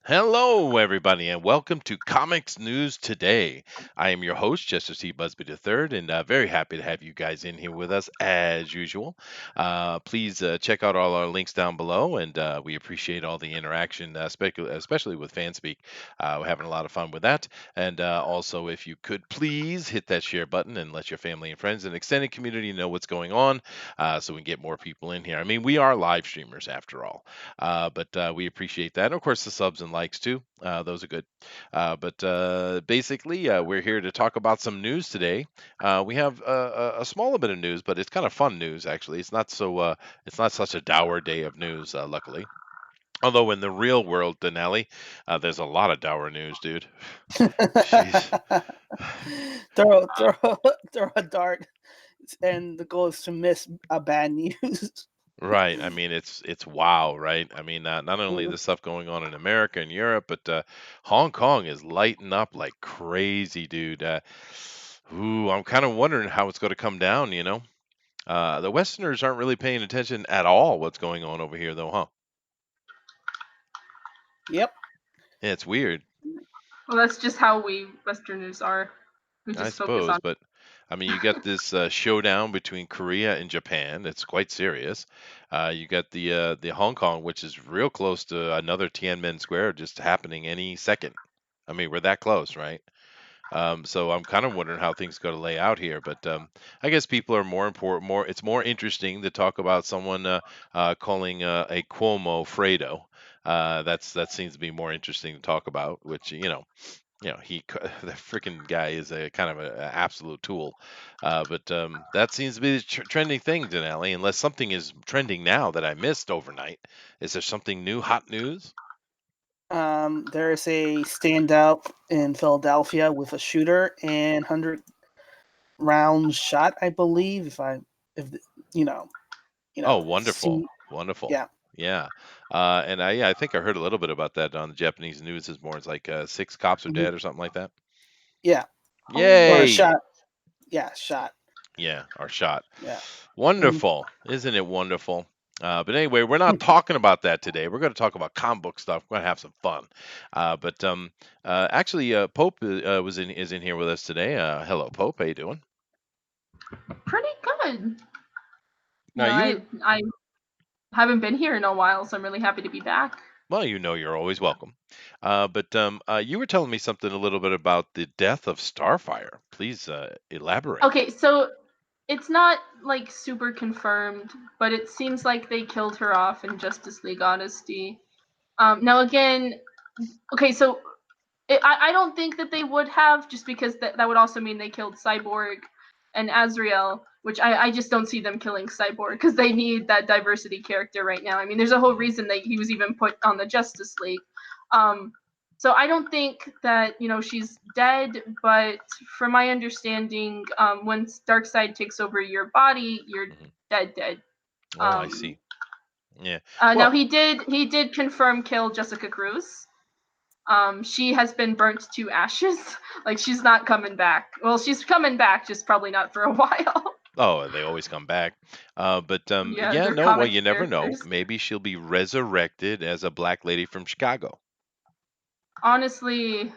Hello, everybody, and welcome to Comics News Today. I am your host, Chester C. Busby III, and very happy to have you guys in here with us as usual. Please check out all our links down below, and we appreciate all the interaction, especially with Fanspeak. We're having a lot of fun with that. And also, if you could please hit that share button and let your family and friends and extended community know what's going on so we can get more people in here. I mean, we are live streamers after all. But we appreciate that. And of course, the subs and likes too. Those are good. But basically, we're here to talk about some news today. We have a smaller bit of news, but it's kind of fun news actually. It's not such a dour day of news, luckily. Although in the real world, Denali, there's a lot of dour news, dude. Jeez. throw, throw, throw a dart, and the goal is to miss a bad news. Right. I mean, it's wow, right? I mean, not only the stuff going on in America and Europe, but Hong Kong is lighting up like crazy, dude. I'm kind of wondering how it's going to come down, you know? The Westerners aren't really paying attention at all what's going on over here, though, huh? Yep. Yeah, it's weird, Well, that's just how we Westerners are. We I just focus suppose, on. but I mean, you got this showdown between Korea and Japan. It's quite serious. You got the Hong Kong, which is real close to another Tiananmen Square, just happening any second. I mean, we're that close, right? So I'm kind of wondering how things going to lay out here, but I guess people are more important. It's more interesting to talk about someone calling a Cuomo Fredo. That seems to be more interesting to talk about. Which the freaking guy is a kind of a absolute tool. But that seems to be the trending thing, Denali. Unless something is trending now that I missed overnight, is there something new, hot news? There's a standout in Philadelphia with a shooter and 100 rounds shot, I believe. If you know, Oh, wonderful, see, wonderful. yeah, Yeah, and I think I heard a little bit about that on the Japanese news this morning. It's like 6 cops are mhm, dead or something like that. yeah, Oh, or Yay! shot, yeah, shot, Yeah, our shot. yeah. Mhm. Wonderful, isn't it wonderful? But anyway, we're not talking about that today. We're going to talk about comic book stuff. We're going to have some fun. Actually, Pope is in here with us today. Hello, Pope. How you doing? pretty good. You Now know, you I I haven't been here in a while, so I'm really happy to be back. Well, you're always welcome. But you were telling me something a little bit about the death of Starfire. Please elaborate. Okay, so it's not like super confirmed, but it seems like they killed her off in Justice League Honesty. Now again, okay, so I don't think that they would have, just because that would also mean they killed Cyborg and Azrael, which I just don't see them killing Cyborg because they need that diversity character right now. I mean, there's a whole reason that he was even put on the Justice League. Um, so I don't think that she's dead, but from my understanding, once Darkseid takes over your body, you're Mhm. dead. Oh, I Um, see. Yeah. Now Well, he did confirm kill Jessica Cruz. She has been burnt to ashes. Like, she's not coming back. Well, she's coming back, just probably not for a while. oh, they always come back. Yeah, Yeah, they're no, well, comics you never know. characters. Maybe she'll be resurrected as a black lady from Chicago. Honestly,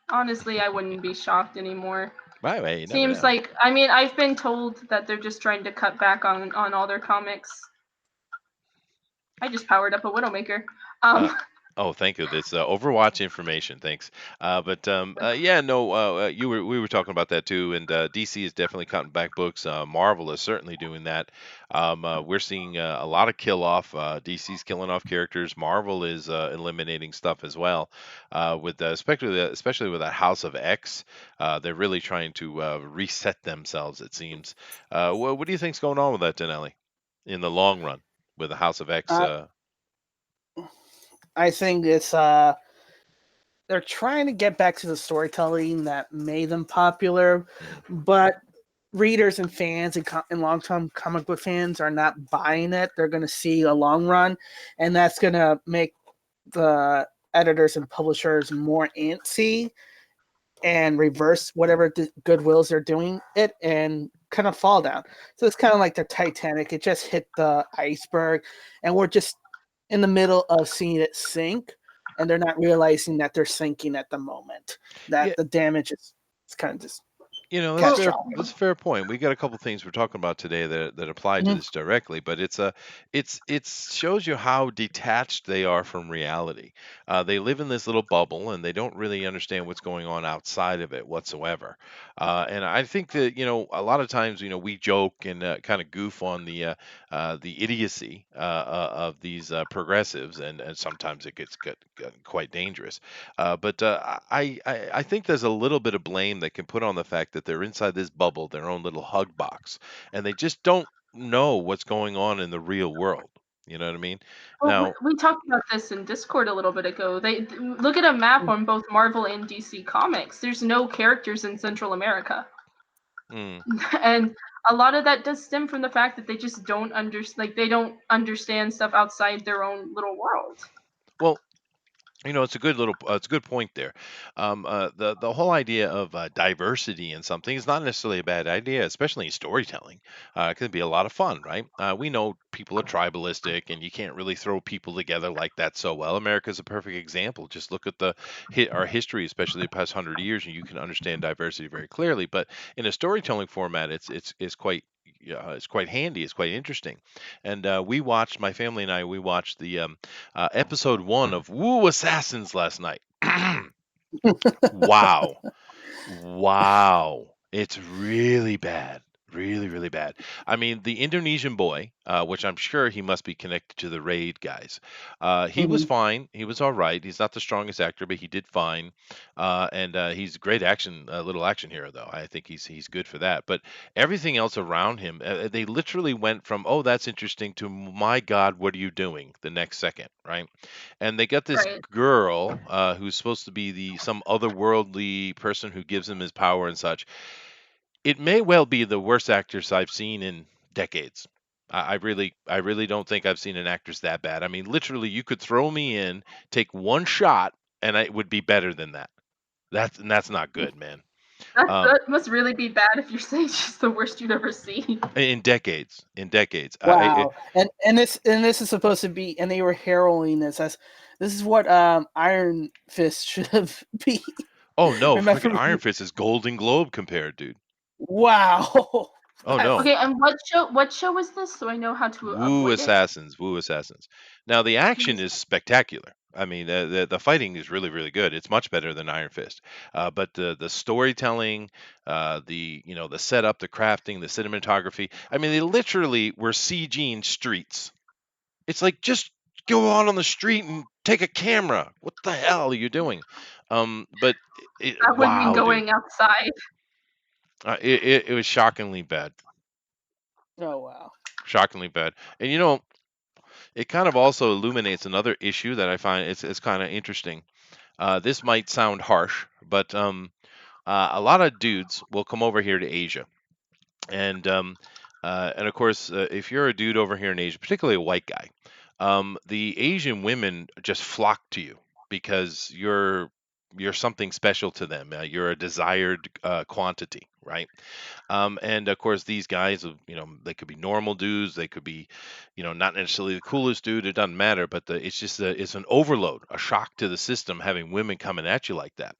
I wouldn't be shocked anymore. Right, right, you never Seems know. like, I mean, I've been told that they're just trying to cut back on all their comics. I just powered up a Widowmaker. Uh, Um, oh, thank you. This Overwatch information. Thanks. Yeah, no, we were talking about that too, and DC is definitely cutting back books. Marvel is certainly doing that. We're seeing a lot of kill off. DC's killing off characters. Marvel is eliminating stuff as well. With especially with that House of X, they're really trying to reset themselves. It seems. What do you think's going on with that, Denelli, in the long run with the House of X? Uh, I think they're trying to get back to the storytelling that made them popular, Mhm. but readers and fans and long-term comic book fans are not buying it. They're going to see a long run, and that's going to make the editors and publishers more antsy and reverse whatever goodwills they're doing it and kind of fall down. So it's kind of like the Titanic. It just hit the iceberg, and we're just in the middle of seeing it sink, and they're not realizing that they're sinking at the moment. Yeah, That the damage is kind of just that's fair. catastrophic. That's a fair point. We got a couple things we're talking about today that apply to Mhm. this directly, but it shows you how detached they are from reality. They live in this little bubble and they don't really understand what's going on outside of it whatsoever. And I think that a lot of times we joke and kind of goof on the idiocy of these progressives, and sometimes it get quite dangerous. But I think there's a little bit of blame that can put on the fact that they're inside this bubble, their own little hug box, and they just don't know what's going on in the real world. You know what I mean? Well, Now, we talked about this in Discord a little bit ago. They look at a map on both Marvel and DC Comics. There's no characters in Central America, mm, and a lot of that does stem from the fact that they just don't they don't understand stuff outside their own little world. well, it's a good point there. The whole idea of diversity in something is not necessarily a bad idea, especially in storytelling. It can be a lot of fun, right? We know people are tribalistic, and you can't really throw people together like that so well. America's a perfect example. Just look at our history, especially the past 100 years, and you can understand diversity very clearly. But in a storytelling format, it's quite. Yeah, it's quite handy. It's quite interesting, and my family and we watched the episode 1 of Woo Assassins last night. Wow. Wow. It's really bad. Really, really bad. I mean, the Indonesian boy, which I'm sure he must be connected to the raid guys, he was Mhm. fine. He was all right. He's not the strongest actor, but he did fine. And he's a great little action hero, though. I think he's good for that. But everything else around him, they literally went from, oh, that's interesting, to, my God, what are you doing, the next second, right? And they got this Right. girl who's supposed to be some otherworldly person who gives him his power and such. It may well be the worst actress I've seen in decades. I really don't think I've seen an actress that bad. I mean, literally, you could throw me in, take one shot, and it would be better than that. That's not good, man. Um, That must really be bad if you're saying she's the worst you've ever seen. in decades. Wow. And this is supposed to be, and they were heralding this is what Iron Fist should have been. Oh no, freaking Remember? Iron Fist is Golden Globe compared, dude. Wow. Oh That's no. Okay, and what show was this so I know how to Woo avoid it? Assassins, Woo Assassins. Now the action is spectacular. I mean, the fighting is really really good. It's much better than Iron Fist. But the storytelling, the setup, the crafting, the cinematography. I mean, they literally were CGing streets. It's like, just go out on the street and take a camera. What the hell are you doing? But That would mean wow, dude, going outside. it was shockingly bad, Oh wow. shockingly bad. And it kind of also illuminates another issue that I find it's kind of interesting. This might sound harsh, but a lot of dudes will come over here to Asia, and of course, if you're a dude over here in Asia, particularly a white guy, the Asian women just flock to you because you're something special to them. You're a desired quantity, right? And of course, these guys, they could be normal dudes, they could be, not necessarily the coolest dude. It doesn't matter, but it's an overload, a shock to the system having women coming at you like that.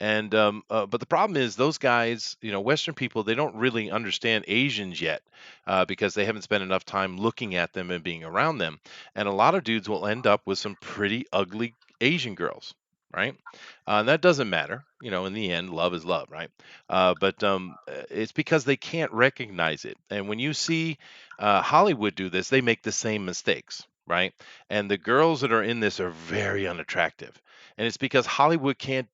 And but the problem is those guys, Western people, they don't really understand Asians yet because they haven't spent enough time looking at them and being around them. And a lot of dudes will end up with some pretty ugly Asian girls. Right, and that doesn't matter. In the end, love is love, right? But it's because they can't recognize it. And when you see Hollywood do this, they make the same mistakes, right? And the girls that are in this are very unattractive, and it's because Hollywood can't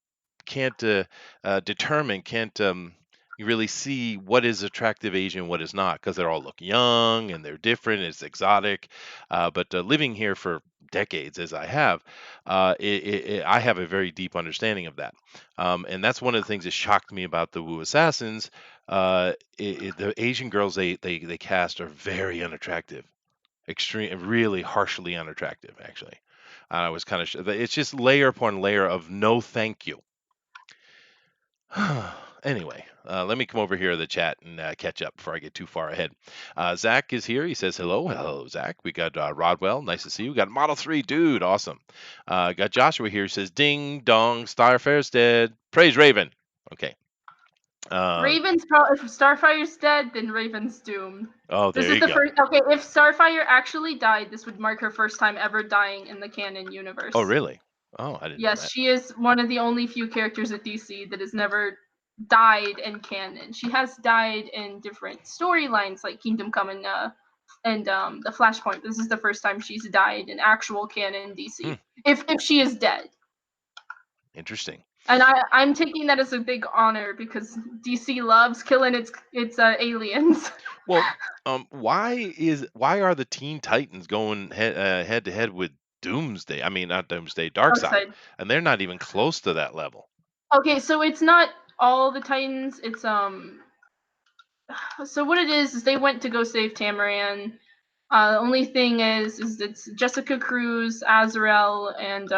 determine, can't you really see what is attractive Asian, what is not, because they all look young and they're different. It's exotic, but living here for decades, as I have, I have a very deep understanding of that. And that's one of the things that shocked me about the Wu Assassins. The Asian girls they cast are very unattractive, extreme, really harshly unattractive, actually. I was kind of, it's just layer upon layer of no thank you. Anyway, let me come over here to the chat and catch up before I get too far ahead. Zach is here. He says hello. Hello, Zach. We got Rodwell. Nice to see you. We got Model 3, dude. Awesome. Got Joshua here. He says, ding dong, Starfare's dead. Praise Raven. Okay. If Starfire's dead, then Raven's doomed. Oh, This there is you the go. first. Okay, if Starfire actually died, this would mark her first time ever dying in the canon universe. Oh, really? Oh, I didn't know Yes, that. she is one of the only few characters at DC that has never died in canon. She has died in different storylines like Kingdom Come and the Flashpoint. This is the first time she's died in actual canon DC. If she is dead. Interesting. And I'm taking that as a big honor because DC loves killing its aliens. Well, why are the Teen Titans going head to head with Doomsday? I mean, not Doomsday, Darkseid, and they're not even close to that level. Okay, so it's not all the Titans. It's So what it is they went to go save Tamaran. The only thing is it's Jessica Cruz, Azrael, and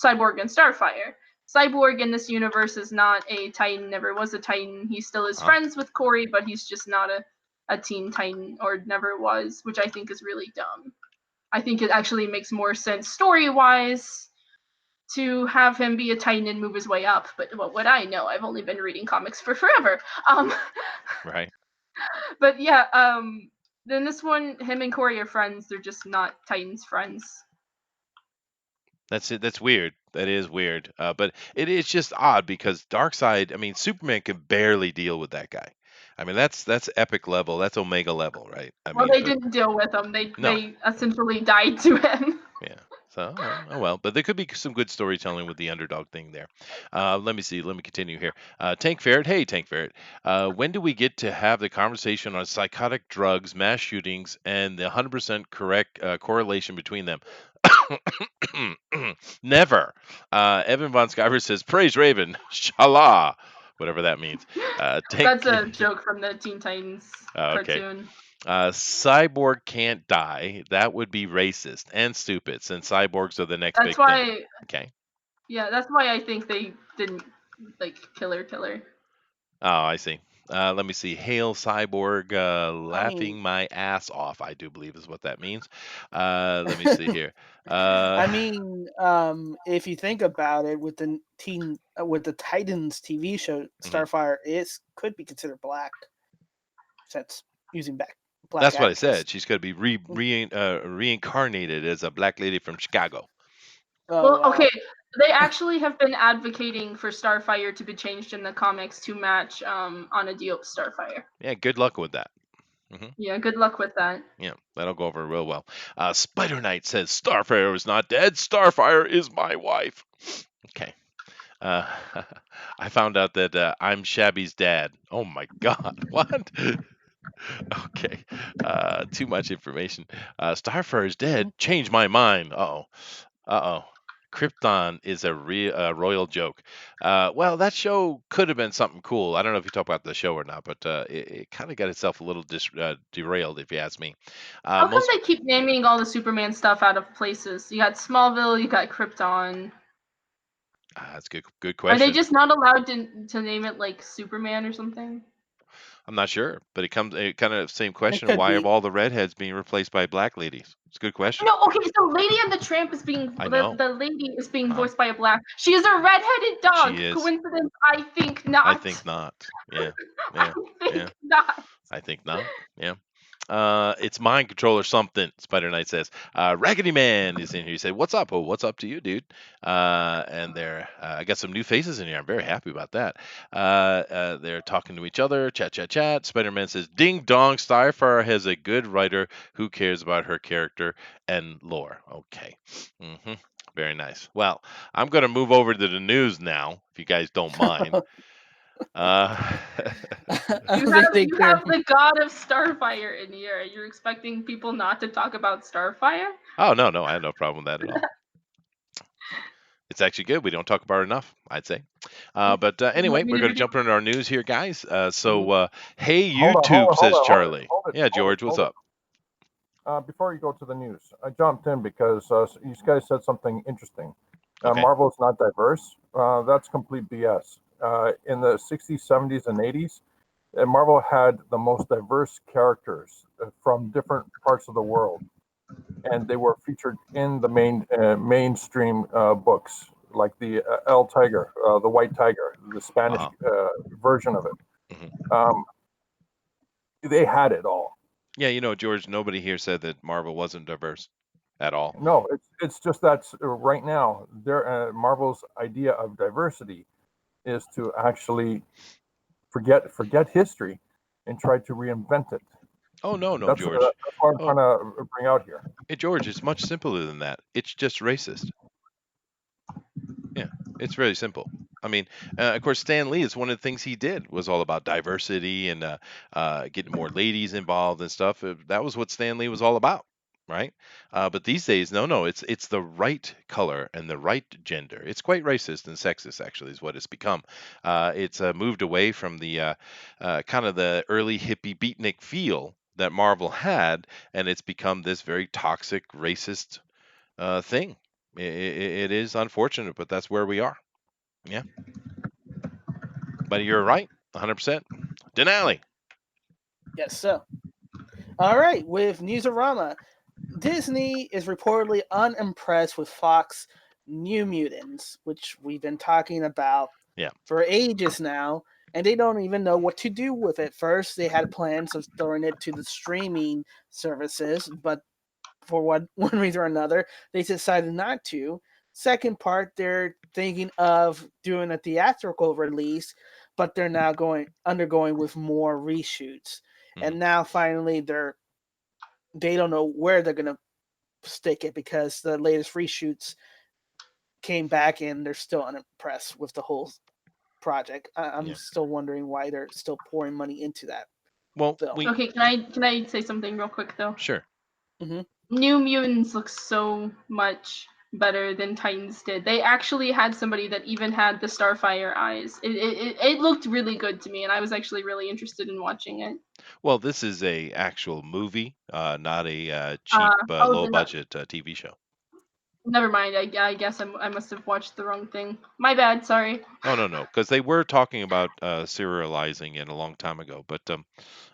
Cyborg and Starfire. Cyborg in this universe is not a Titan, never was a Titan. He still is friends with Corey, but he's just not a Teen Titan, or never was, which I think is really dumb. I think it actually makes more sense story-wise to have him be a Titan and move his way up. But what would I know? I've only been reading comics for forever. Right. But yeah, then this one, him and Corey are friends. They're just not Titans friends. That's it. That's weird. That is weird. But it is just odd because Darkseid. I mean, Superman can barely deal with that guy. I mean, that's epic level. That's Omega level, right? They didn't deal with him. They essentially died to him. Yeah. So, oh well, but there could be some good storytelling with the underdog thing there. Let me see. Let me continue here. Tank Ferret. Hey, Tank Ferret. When do we get to have the conversation on psychotic drugs, mass shootings, and the 100% correct correlation between them? Never. Evan Von Skyver says, praise Raven. Shala. Whatever that means. That's a joke from the Teen Titans cartoon. Cyborg can't die. That would be racist and stupid since cyborgs are the next big thing. Okay. Yeah, that's why I think they didn't kill her. Oh, I see. Let me see. Hail Cyborg, laughing my ass off. I do believe is what that means. Let me see here. I mean, if you think about it, with the Titans TV show, Starfire could be considered black, since using black. That's what I said. She's going to be reincarnated as a black lady from Chicago. Okay. They actually have been advocating for Starfire to be changed in the comics to match Anadiope's Starfire. Yeah, good luck with that. Yeah, good luck with that. Yeah, that'll go over real well. Spider Knight says Starfire is not dead. Starfire is my wife. Okay. I found out that I'm Shabby's dad. Oh my God, what? Okay, too much information. Starfire is dead. Change my mind. Uh-oh. Krypton is a royal joke. Well, that show could have been something cool. I don't know if you talk about the show or not, but it kind of got itself a little derailed, if you ask me. How come they keep naming all the Superman stuff out of places? You got Smallville, you got Krypton. That's a good question. Are they just not allowed to name it like Superman or something? I'm not sure, but it kind of same question. Why are all the redheads being replaced by black ladies? It's a good question. No, okay, so Lady and the Tramp is being the lady is being voiced by a black. She is a redheaded dog. She is. Coincidence? I think not. I think not. Yeah. I think not. I think not. Yeah. It's mind control or something, Spider Knight says. Raggedy Man is in here. You say, what's up? Oh, what's up to you, dude? And I got some new faces in here. I'm very happy about that. They're talking to each other, chat. Spider Man says, ding dong, Starfire has a good writer who cares about her character and lore. Okay. Very nice. Well, I'm going to move over to the news now, if you guys don't mind. You have the god of Starfire in here. You're expecting people not to talk about Starfire? Oh, no, I have no problem with that at all. It's actually good. We don't talk about it enough, I'd say. But anyway, we're going to jump into our news here, guys. Hey, YouTube, says Charlie. Yeah, George, what's up? Before you go to the news, I jumped in because you guys said something interesting. Marvel is not diverse. That's complete BS. in the 60s, 70s, and 80s, Marvel had the most diverse characters from different parts of the world, and they were featured in the mainstream books, like the El Tiger, the White Tiger, the Spanish Uh-huh. version of it. Hmm. Um, they had it all. Yeah, George, nobody here said that Marvel wasn't diverse at all. No, it's just that right now, Marvel's idea of diversity is to actually forget history and try to reinvent it. Oh, no, That's George. what I'm Oh, trying to bring out here. hey, George, it's much simpler than that. It's just racist. Yeah, it's really simple. I mean, of course, Stan Lee is one of the things he did was all about diversity and getting more ladies involved and stuff. That was what Stan Lee was all about, right? But these days, no, it's the right color and the right gender. It's quite racist and sexist, actually, is what it's become. It's moved away from the kind of the early hippie beatnik feel that Marvel had, and it's become this very toxic, racist thing. It is unfortunate, but that's where we are. Yeah, but you're right, 100%. Denali. Yes, so. All right, with Newsarama, Disney is reportedly unimpressed with Fox New Mutants, which we've been talking about Yeah. for ages now, and they don't even know what to do with it. First, they had plans of throwing it to the streaming services, but for one reason or another, they decided not to. Second part, they're thinking of doing a theatrical release, but they're now undergoing with more reshoots. Mhm. And now finally they don't know where they're gonna stick it because the latest reshoots came back and they're still unimpressed with the whole project. I'm Yeah. still wondering why they're still pouring money into that Well, film. Okay, can I say something real quick though? sure. Mm-hmm. New Mutants looks so much better than Titans did. They actually had somebody that even had the Starfire eyes. It looked really good to me, and I was actually really interested in watching it. Well, this is a actual movie, not a cheap, low Then budget TV show. never mind. I guess I must have watched the wrong thing. My bad. Sorry. Oh, no, because they were talking about serializing it a long time ago. But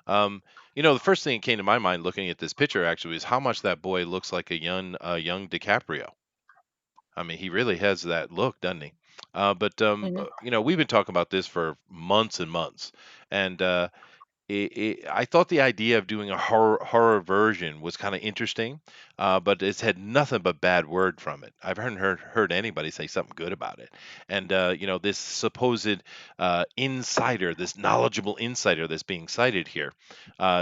um, the first thing that came to my mind looking at this picture actually is how much that boy looks like a young DiCaprio. I mean, he really has that look, doesn't he? But Mm-hmm. we've been talking about this for months and months, and I thought the idea of doing a horror version was kind of interesting, but it's had nothing but bad word from it. I've heard anybody say something good about it, and this supposed insider, this knowledgeable insider that's being cited here,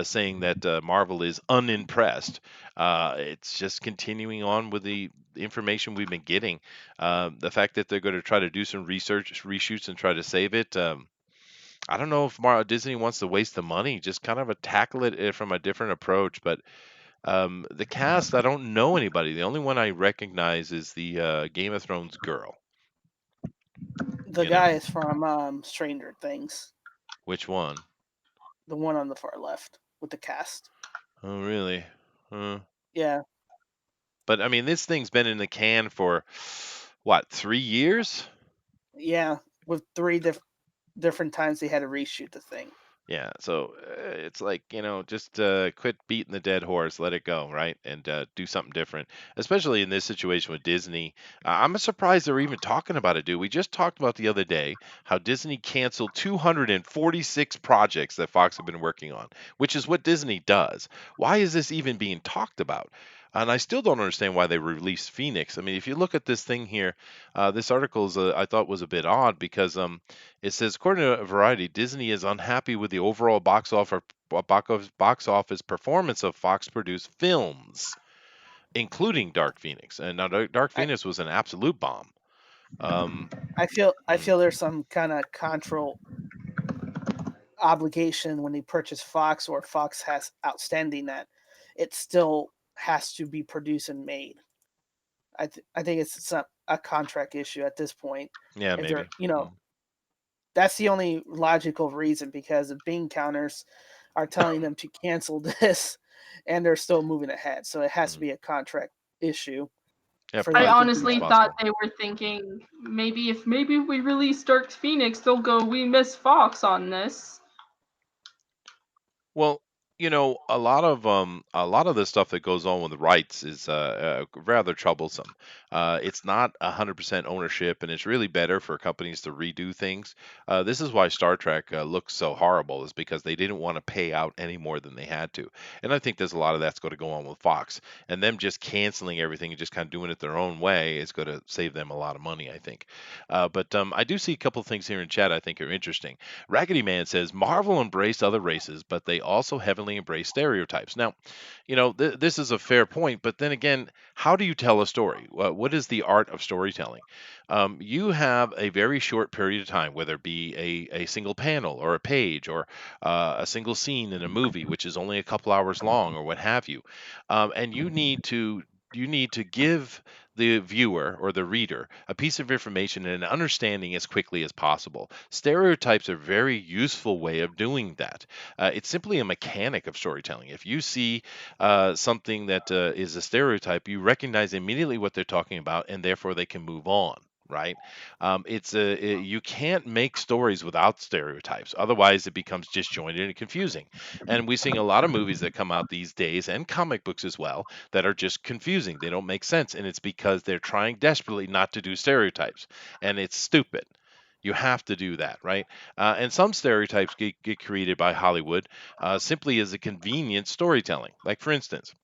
saying that Marvel is unimpressed. It's just continuing on with the information we've been getting. The fact that they're going to try to do some research, reshoots, and try to save it. I don't know if Disney wants to waste the money, just kind of tackle it from a different approach. But the cast, I don't know anybody. The only one I recognize is the Game of Thrones girl. The You know, guy is from Stranger Things, which one? the one on the far left with the cast. Oh, really? Yeah, But I mean, this thing's been in the can for what, 3 years? yeah, with three different times they had to reshoot the thing. Yeah, so it's like, just quit beating the dead horse, let it go, right? And do something different, especially in this situation with Disney. I'm surprised they're even talking about it, dude. We just talked about the other day how Disney canceled 246 projects that Fox have been working on, which is what Disney does. Why is this even being talked about? And I still don't understand why they released Phoenix. I mean, if you look at this thing here, this article I thought was a bit odd because it says, according to Variety, Disney is unhappy with the overall box office performance of Fox-produced films, including Dark Phoenix. And now Dark I Phoenix was an absolute bomb. Um, I mm, feel there's some kind of control obligation when they purchase Fox or Fox has outstanding that it still has to be produced and made. I think it's a contract issue at this point. yeah, If they're maybe. that's the only logical reason because the bean counters are telling them to cancel this and they're still moving ahead. So it has to Mm. be a contract issue. Yeah, for I them probably to do honestly it's that. thought possible. they were thinking maybe if we release Dark Phoenix, they'll go, we miss Fox on this. Well, a lot of the stuff that goes on with the rights is rather troublesome. It's not 100% ownership, and it's really better for companies to redo things. This is why Star Trek looks so horrible, is because they didn't want to pay out any more than they had to. And I think there's a lot of that's going to go on with Fox, and them just canceling everything and just kind of doing it their own way is going to save them a lot of money, I think. But I do see a couple of things here in chat I think are interesting. Raggedy Man says Marvel embraced other races, but they also heavily embrace stereotypes. Now, this is a fair point, but then again, how do you tell a story? What is the art of storytelling? You have a very short period of time, whether it be a single panel or a page or a single scene in a movie, which is only a couple hours long or what have you, and you need to give the viewer or the reader a piece of information and an understanding as quickly as possible. Stereotypes are a very useful way of doing that. It's simply a mechanic of storytelling. If you see something that is a stereotype, you recognize immediately what they're talking about, and therefore they can move on. Right? You can't make stories without stereotypes. Otherwise, it becomes disjointed and confusing. And we're seeing a lot of movies that come out these days, and comic books as well, that are just confusing. They don't make sense, and it's because they're trying desperately not to do stereotypes, and it's stupid. You have to do that, right? And some stereotypes get created by Hollywood simply as a convenient storytelling. Like, for instance,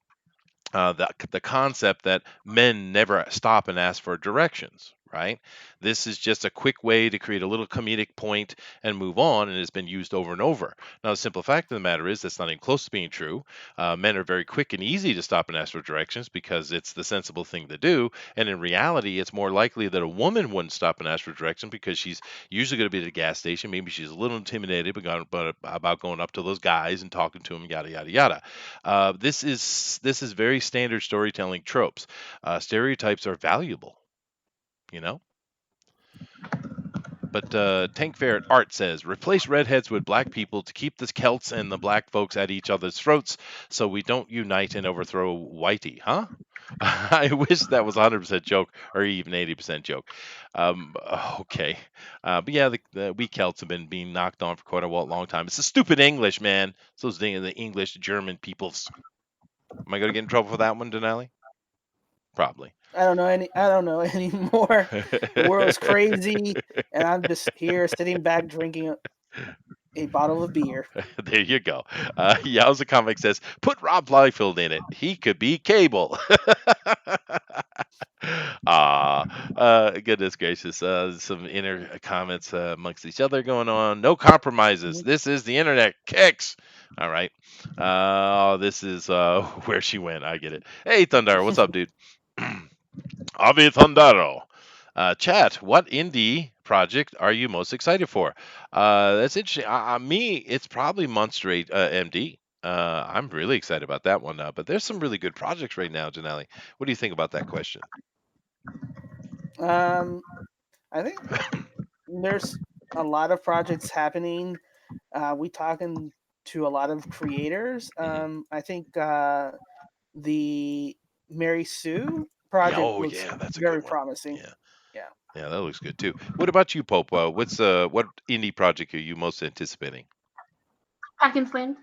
the concept that men never stop and ask for directions, right? This is just a quick way to create a little comedic point and move on, and it's been used over and over. Now, the simple fact of the matter is that's not even close to being true. Men are very quick and easy to stop and ask for directions because it's the sensible thing to do. And in reality, it's more likely that a woman wouldn't stop and ask for directions because she's usually going to be at a gas station. Maybe she's a little intimidated about going up to those guys and talking to them, yada yada yada. This is very standard storytelling tropes. Stereotypes are valuable, you know. But Tank Ferret Art says replace redheads with black people to keep the Celts and the black folks at each other's throats, so we don't unite and overthrow Whitey, huh? I wish that was 100% joke or even 80% joke. Okay, but yeah, we Celts have been being knocked on for quite a long time. It's the stupid English, man. It's those the English German peoples. Am I going to get in trouble for that one, Denali? Probably. I don't know anymore. The world's crazy, and I'm just here sitting back drinking a bottle of beer. There you go. Yowza Comic says, put Rob Liefeld in it. He could be Cable. Goodness gracious. Some inner comments amongst each other going on. No compromises. Mhm. This is the internet. Kicks. All right. This is where she went. I get it. Hey, Thunder. What's up, dude? Avi Thundaro. Chat, what indie project are you most excited for? That's interesting. Me, it's probably Monster 8 MD. I'm really excited about that one. But there's some really good projects right now, Janelle. What do you think about that question? Um, I think there's a lot of projects happening. We talking to a lot of creators. Hmm. I think the Mary Sue Yeah, project oh looks yeah, that's a good very one. promising. Yeah, Yeah. yeah, that looks good too. What about you, Pope? What indie project are you most anticipating? Packins Land.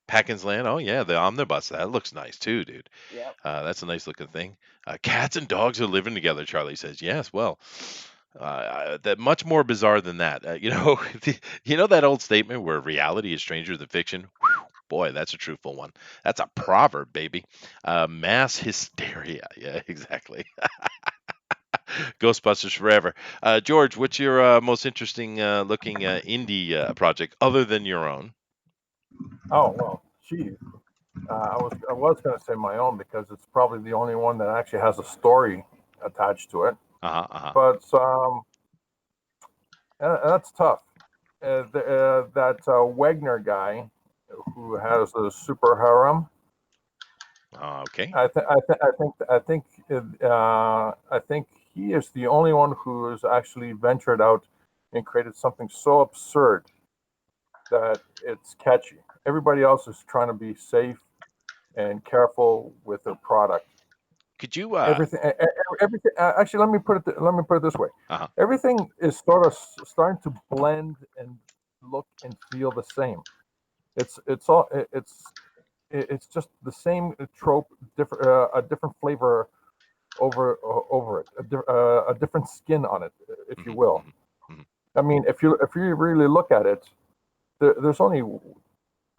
Packins Land. Oh yeah, the omnibus. That looks nice too, dude. Yeah. That's a nice looking thing. Cats and dogs are living together. Charlie says yes. Well, that much more bizarre than that. You know that old statement where reality is stranger than fiction. Whew, boy, that's a truthful one. That's a proverb, baby. Mass hysteria. Yeah, exactly. Ghostbusters forever. George, what's your most interesting looking indie project other than your own? Oh well, gee, I was going to say my own because it's probably the only one that actually has a story attached to it. Uh huh. Uh huh. But that's tough. That Wagner guy who has a super harem. Okay. I think he is the only one who has actually ventured out and created something so absurd that it's catchy. Everybody else is trying to be safe and careful with their product. Could you Everything. Actually, let me put it this way. uh-huh. Everything is sort of starting to blend and look and feel the same. It's all it's just the same trope, different a different flavor over it, a different skin on it, if you Mhm, will. mhm, mhm. I mean, if you really look at it, there's only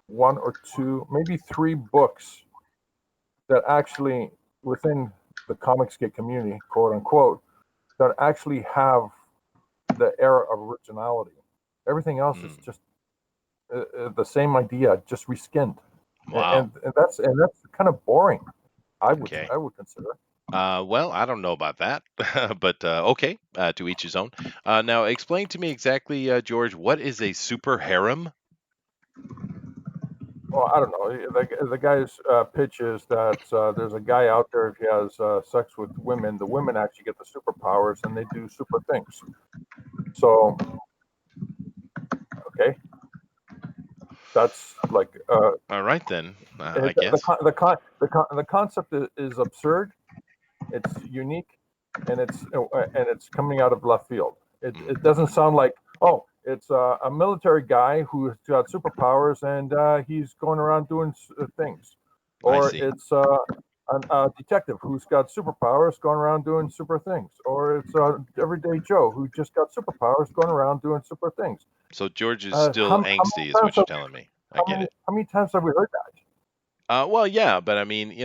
one or two, maybe three books that actually within the Comicsgate community, quote unquote, that actually have the era of originality. Everything else is Mm. just the same idea, just reskinned, Wow. and that's kind of boring. Okay. I would consider. Well, I don't know about that, but okay, to each his own. Now, explain to me exactly, George, what is a super harem? Well, I don't know. The guy's pitch is that there's a guy out there. If he has sex with women, the women actually get the superpowers and they do super things. So, okay, that's like All right, then, I the guess. the concept is absurd. It's unique, and it's coming out of left field. It Mm, doesn't sound like, oh, it's a military guy who's got superpowers and he's going around doing things, I or see. it's a detective who's got superpowers going around doing super things, or it's a everyday Joe who just got superpowers going around doing super things. So George is still How many angsty, is times what you're telling me. I get it. how many times have we heard that? Well, yeah, but I mean,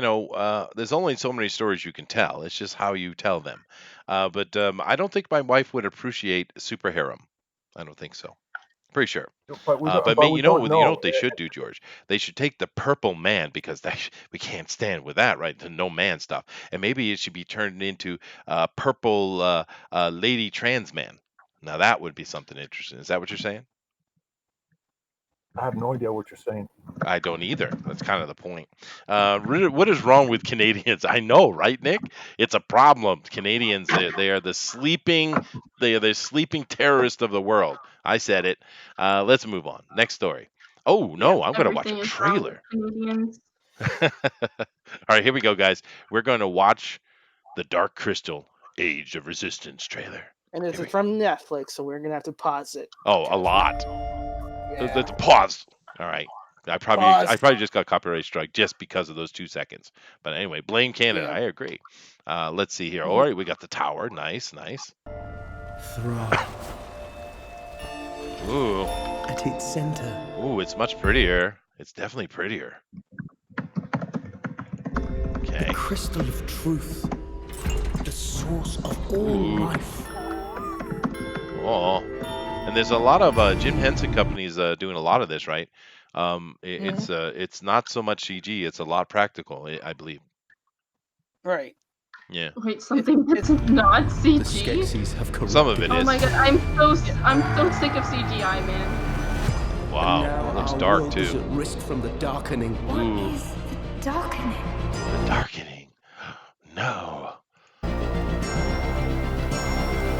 there's only so many stories you can tell. It's just how you tell them. But I don't think my wife would appreciate super harem. I don't think so. Pretty sure. But But me, we don't you know know. what they should do, George? They should take the purple man because we can't stand with that, right? The no man stuff, and maybe it should be turned into purple lady trans man. Now that would be something interesting. Is that what you're saying? I have no idea what you're saying. I don't either. That's kind of the point. What is wrong with Canadians? I know, right, Nick? It's a problem. Canadians, they are the sleeping, they are the sleeping terrorist of the world. I said it. Let's move on. Next story. Oh Yeah. no, I'm gonna watch a Everything is wrong with trailer. Canadians. All right, here we go, guys. We're going to watch the Dark Crystal Age of Resistance trailer. And this Here is we. from Netflix, so we're gonna have to pause it. Oh, a lot. Yeah. Let's pause. All right. I Pause. probably just got copyright strike just because of those 2 seconds. But anyway, blame Canada. Yeah. I agree. Let's see here. All Mhm. right, we got the tower. Nice, nice. Throb Ooh, at its center. ooh, it's much prettier. It's definitely prettier. The Okay. crystal of truth. The source of all Ooh. life. Oh, and there's a lot of Jim Henson companies doing a lot of this, right? It's not so much CG. It's a lot practical, I believe. Right. Yeah. Wait, something that's not The CG? Skeksis have corrupted. Some of it Oh is. my god, I'm so sick of CGI, man. Wow. And now It looks our dark world is too. at risk from the darkening. What Ooh. is the darkening? The darkening. No. I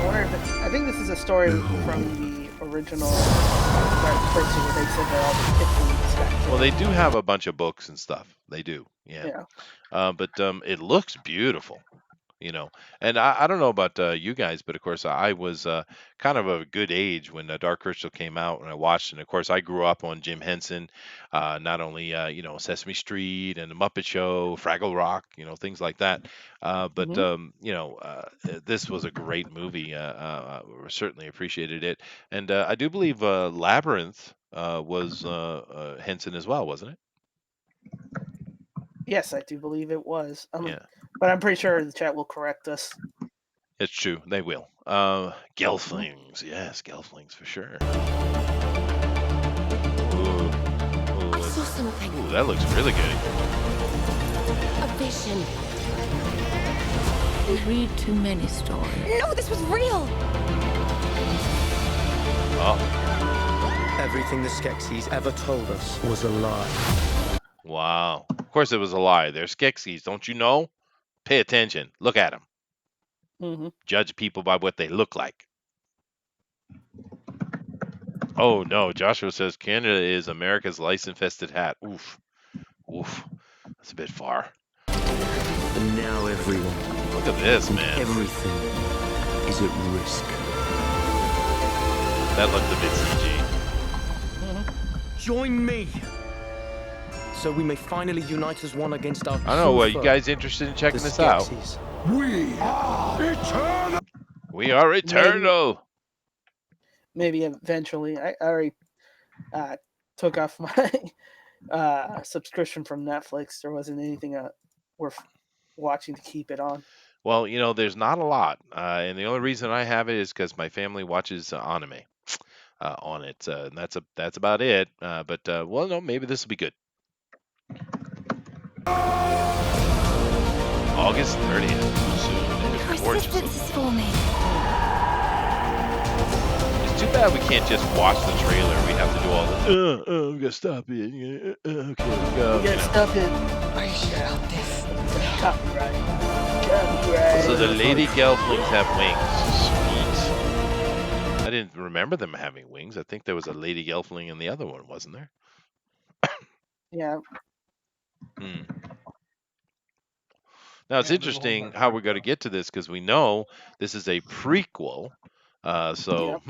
wonder if I think this is a story from the original Dark Crystal where they said that all the Tiffany's got Well, they do have a bunch of books and stuff. They do. Yeah. Yeah. But it looks beautiful. And I don't know about you guys, but of course I was kind of a good age when Dark Crystal came out and I watched it. And of course I grew up on Jim Henson, not only Sesame Street and the Muppet Show, Fraggle Rock, things like that. But Mhm. this was a great movie. Certainly appreciated it, and I do believe Labyrinth was Henson as well, wasn't it? Yes, I do believe it was. Yeah. But I'm pretty sure the chat will correct us. It's true. They will. Gelflings. Yes, Gelflings for sure. Ooh. I Ooh, saw something. ooh, that looks really good. A vision. You read too many stories. No, this was real. Oh, Everything the Skeksis ever told us was a lie. wow. Of course it was a lie. They're Skeksis, don't you know? Pay attention. Look at them. Mm-hmm. Judge people by what they look like. Oh, no. Joshua says Canada is America's lice-infested hat. Oof. Oof. That's a bit far. And now everyone, Look at this, man. everything is at risk. That looked a bit CG. Join me, so we may finally unite as one against our I don't know. true Are you foe, guys interested in the checking this out? Skeksis. We are eternal. Maybe eventually. I already took off my subscription from Netflix. There wasn't anything worth watching to keep it on. Well, there's not a lot, and the only reason I have it is because my family watches anime on it, and that's about it. But well, no, maybe this will be good. August 30th, soon and gorgeous. Resistance is forming. It's too bad we can't just watch the trailer. We have to do all the. We gotta stop it. Okay, let's go. You gotta stop it. Copyright. Copyright. So the lady gelflings have wings. Sweet. I didn't remember them having wings. I think there was a lady gelfling in the other one, wasn't there? Yeah. Hmm. Now it's interesting how we're going to get to this because we know this is a prequel. So,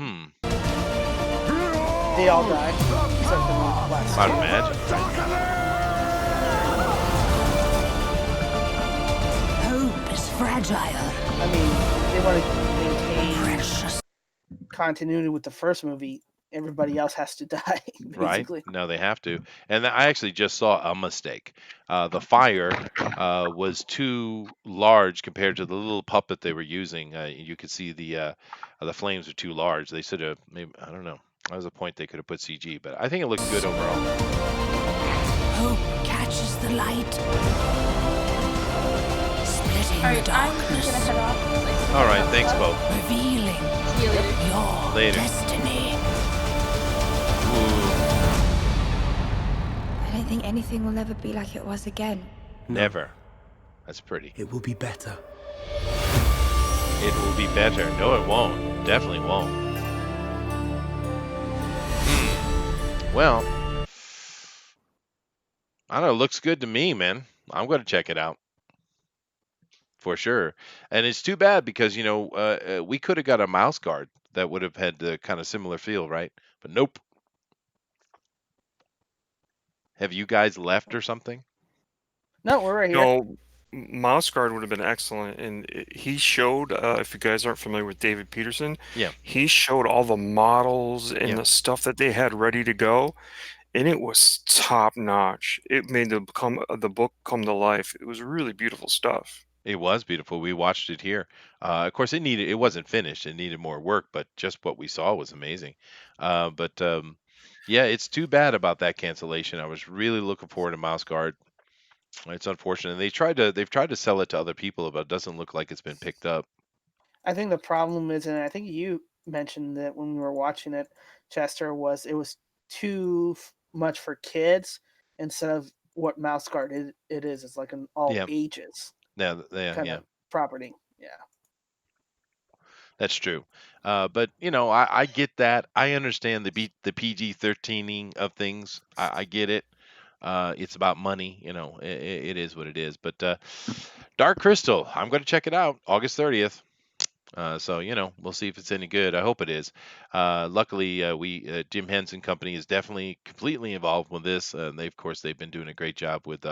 They all die. Except for the last I'd two. imagine. Hope is fragile. I mean, they want to maintain continuity with the first movie. Everybody else has to die, basically. Right? No, they have to. And I actually just saw a mistake. The fire was too large compared to the little puppet they were using. You could see the flames are too large. They should have, maybe, I don't know. That was a point they could have put CG, but I think it looked good overall. Hope catches the light. Splitting All the right, I'm darkness. gonna head off. All right, thanks, Bo. Revealing See you later. your Later. destiny. Ooh, I don't think anything will ever be like it was again. never. That's pretty. It will be better. It will be better. No, it won't. Definitely won't. Well, I don't know. It looks good to me, man. I'm going to check it out for sure. And it's too bad because, we could have got a mouse guard that would have had the kind of similar feel, right? But nope. Have you guys left or something? No, we're right here. No, Mouse Guard would have been excellent, and he showed. If you guys aren't familiar with David Peterson, Yeah. he showed all the models and Yeah. the stuff that they had ready to go, and it was top notch. It made the book come to life. It was really beautiful stuff. It was beautiful. We watched it here. Of course, it wasn't finished. It needed more work, but just what we saw was amazing. But yeah, it's too bad about that cancellation. I was really looking forward to Mouse Guard. It's unfortunate. They've tried to sell it to other people, but it doesn't look like it's been picked up. I think the problem is, and I think you mentioned that when we were watching it, Chester, it was too much for kids instead of what Mouse Guard it is. It's like an all Yeah. ages Yeah, kind yeah. of property. Yeah. That's true. But I get that. I understand the PG-13ing of things. I get it. It's about money. It is what it is. But Dark Crystal, I'm going to check it out August 30th. So we'll see if it's any good. I hope it is. Luckily, Jim Henson Company is definitely completely involved with this. They've been doing a great job with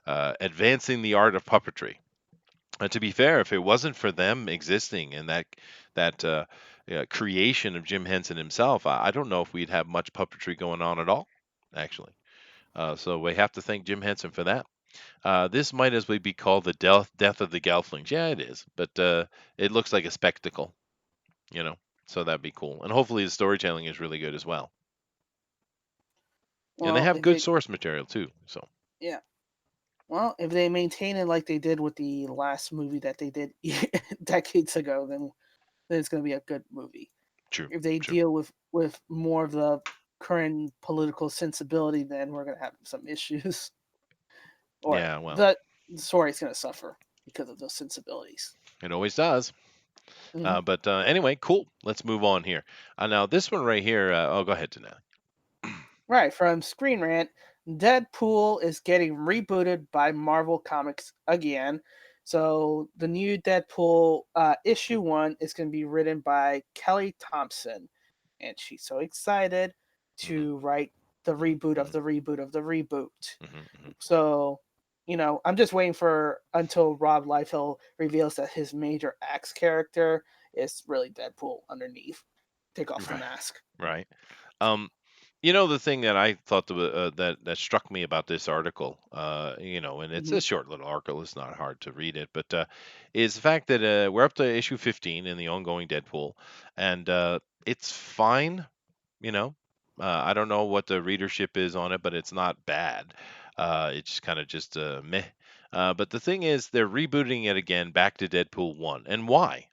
advancing the art of puppetry. To be fair, if it wasn't for them existing and that creation of Jim Henson himself, I don't know if we'd have much puppetry going on at all, actually. So we have to thank Jim Henson for that. This might as well be called the death of the Gelflings. Yeah, it is, but it looks like a spectacle, so that'd be cool. And hopefully the storytelling is really good as well. And they have good source material too. So yeah. Well, if they maintain it like they did with the last movie that they did decades ago, then it's going to be a good movie. True. If they deal with more of the current political sensibility, then we're going to have some issues. Or yeah, well, the story's going to suffer because of those sensibilities. it always does. But anyway, cool. Let's move on here. Now this one right here. Go ahead, Dinale. Right, from Screen Rant, Deadpool is getting rebooted by Marvel Comics again. So the new Deadpool issue 1 is going to be written by Kelly Thompson, and she's so excited to write the reboot of the reboot of the reboot. So, I'm just waiting for until Rob Liefeld reveals that his Major Axe character is really Deadpool underneath. Take off the Right. mask. Right. The thing that I thought that struck me about this article, and it's Mhm. a short little article, it's not hard to read it, but is the fact that we're up to issue 15 in the ongoing Deadpool, and it's fine. You know, I don't know what the readership is on it, but it's not bad. It's kind of just meh. But the thing is, they're rebooting it again back to Deadpool 1. And why?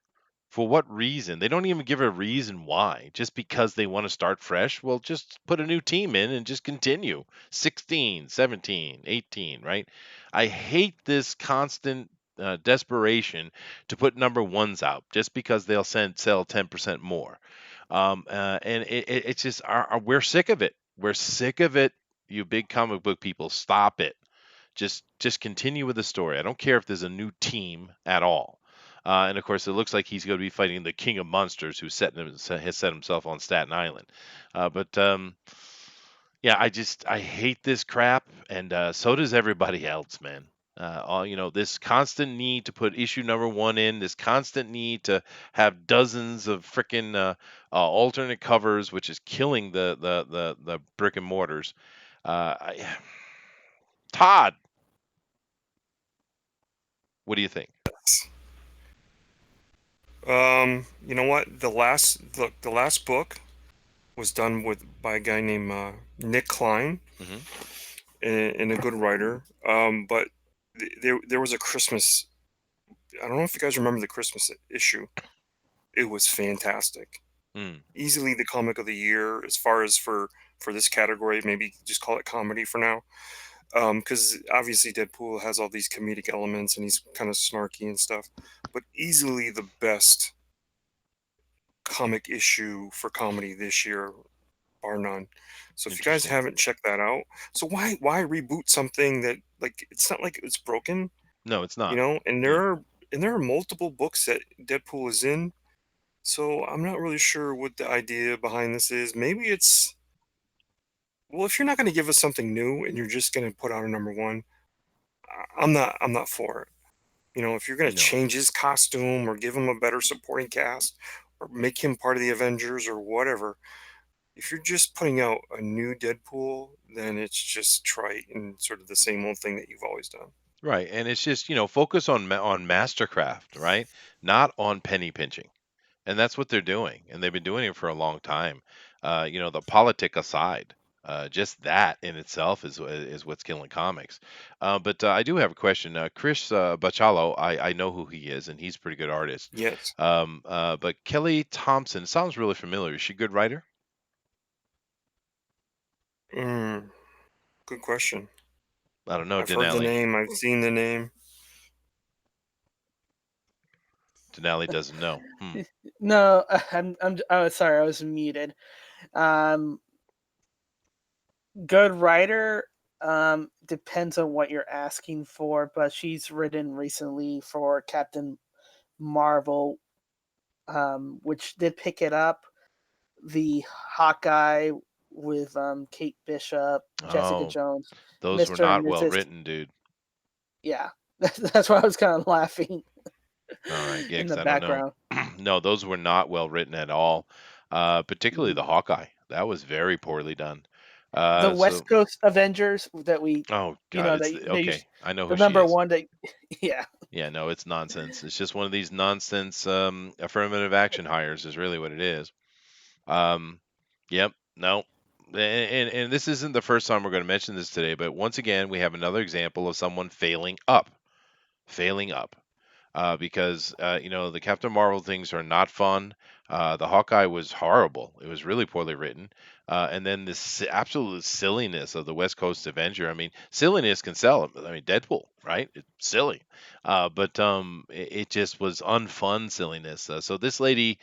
For what reason? They don't even give a reason why. Just because they want to start fresh? Well, just put a new team in and just continue. 16, 17, 18, right? I hate this constant desperation to put number ones out just because they'll sell 10% more. And it's just, we're sick of it. We're sick of it. You big comic book people, stop it. Just continue with the story. I don't care if there's a new team at all. And of course, it looks like he's going to be fighting the King of Monsters, who has set himself on Staten Island. But yeah, I hate this crap, and so does everybody else, man. This constant need to put issue number one in, this constant need to have dozens of freaking alternate covers, which is killing the brick and mortars. Todd, what do you think? You know what? The last book was done by a guy named Nick Klein, Hmm. and a good writer. But there was a Christmas. I don't know if you guys remember the Christmas issue. It was fantastic. Mm, Easily the comic of the year as far as for this category. Maybe just call it comedy for now. Because obviously Deadpool has all these comedic elements and he's kind of snarky and stuff. But easily the best comic issue for comedy this year, bar none. So if you guys interesting. haven't checked that out, so why reboot something that, like, it's not like it's broken, No, it's you not. know? And Yeah. there are multiple books that Deadpool is in. So I'm not really sure what the idea behind this is. Maybe it's, well, if you're not going to give us something new and you're just going to put out a number one, I'm not for it. You know, if you're going to No. change his costume or give him a better supporting cast or make him part of the Avengers or whatever, if you're just putting out a new Deadpool, then it's just trite and sort of the same old thing that you've always done. Right. And it's just, focus on mastercraft, right? Not on penny pinching. And that's what they're doing. And they've been doing it for a long time. The politic aside, just that in itself is what's killing comics. But I do have a question. Chris Bachalo, I know who he is, and he's a pretty good artist. Yes. But Kelly Thompson sounds really familiar. Is she a good writer? Mm, good question. I don't know, I've heard the Denali. name. I've seen the name. Denali doesn't know. No, I'm oh, sorry, I was muted. Um, Good writer, depends on what you're asking for, but she's written recently for Captain Marvel, which did pick it up. The Hawkeye with Kate Bishop, Jessica Oh, Jones, those were Mr. and not well Mrs. written, dude. Yeah, that's why I was kind of laughing All right, yeah, in 'cause the I don't know. background. No, those were not well written at all. Particularly Mhm. the Hawkeye. That was very poorly done. The So, West Coast Avengers that oh God, they okay. I know the who she number is. one that yeah. Yeah, no, it's nonsense. It's just one of these nonsense affirmative action hires, is really what it is. Um, yep, no. And this isn't the first time we're going to mention this today, but once again, we have another example of someone failing up. Because the Captain Marvel things are not fun. The Hawkeye was horrible. It was really poorly written. And then this absolute silliness of the West Coast Avenger. I mean, silliness can sell. I mean, Deadpool, right? It's silly, but it just was unfun silliness. So this lady,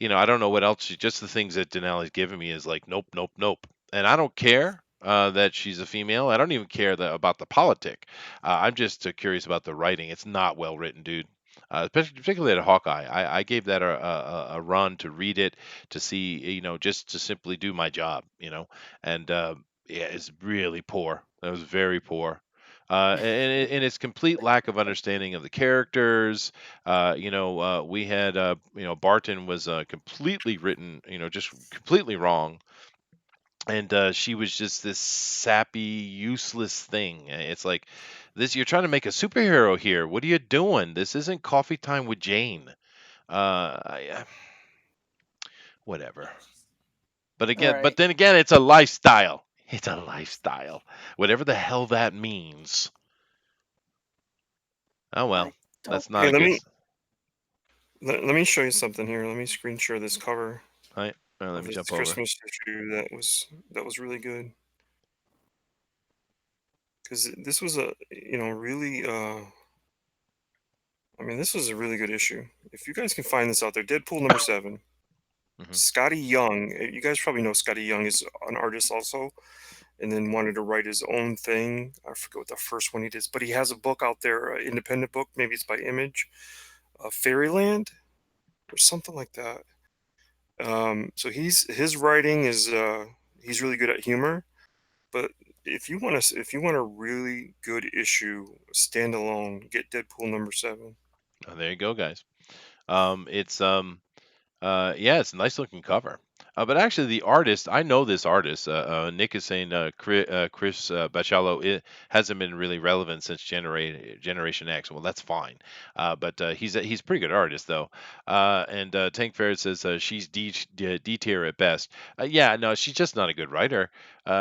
I don't know what else. Just the things that Denali's given me is like, nope, nope, nope. And I don't care. that she's a female. I don't even care about the politic. I'm just curious about the writing. It's not well written, dude. Particularly at Hawkeye, I gave that a run to read it, to see, just to simply do my job, and yeah, it's really poor. That was very poor. And its complete lack of understanding of the characters. We had, Barton was completely written, just completely wrong, and she was just this sappy, useless thing. It's like this. You're trying to make a superhero here. What are you doing? This isn't Coffee Time with Jane. Whatever. All But right. then again, it's a lifestyle. It's a lifestyle. Whatever the hell that means. Oh well, I don't. that's not Hey, a good. let me show you something here. Let me screen share this cover All right, let of me his jump over. Christmas issue. That was really good, because this was a really I mean, this was a really good issue. If you guys can find this out there, Deadpool #7. Hmm. Scotty Young. You guys probably know Scotty Young is an artist also, and then wanted to write his own thing. I forget what the first one he did, but he has a book out there, an independent book. Maybe it's by Image, Fairyland or something like that. So his writing is he's really good at humor. But if you want a really good issue standalone, get Deadpool #7. Oh, there you go, guys. It's Yeah, it's a nice looking cover. But actually, the artist, I know this artist. Nick is saying Chris Bachalo, it hasn't been really relevant since Generation X. Well, that's fine. But he's a pretty good artist though. And Tank Ferret says she's D tier at best. Yeah, no, she's just not a good writer.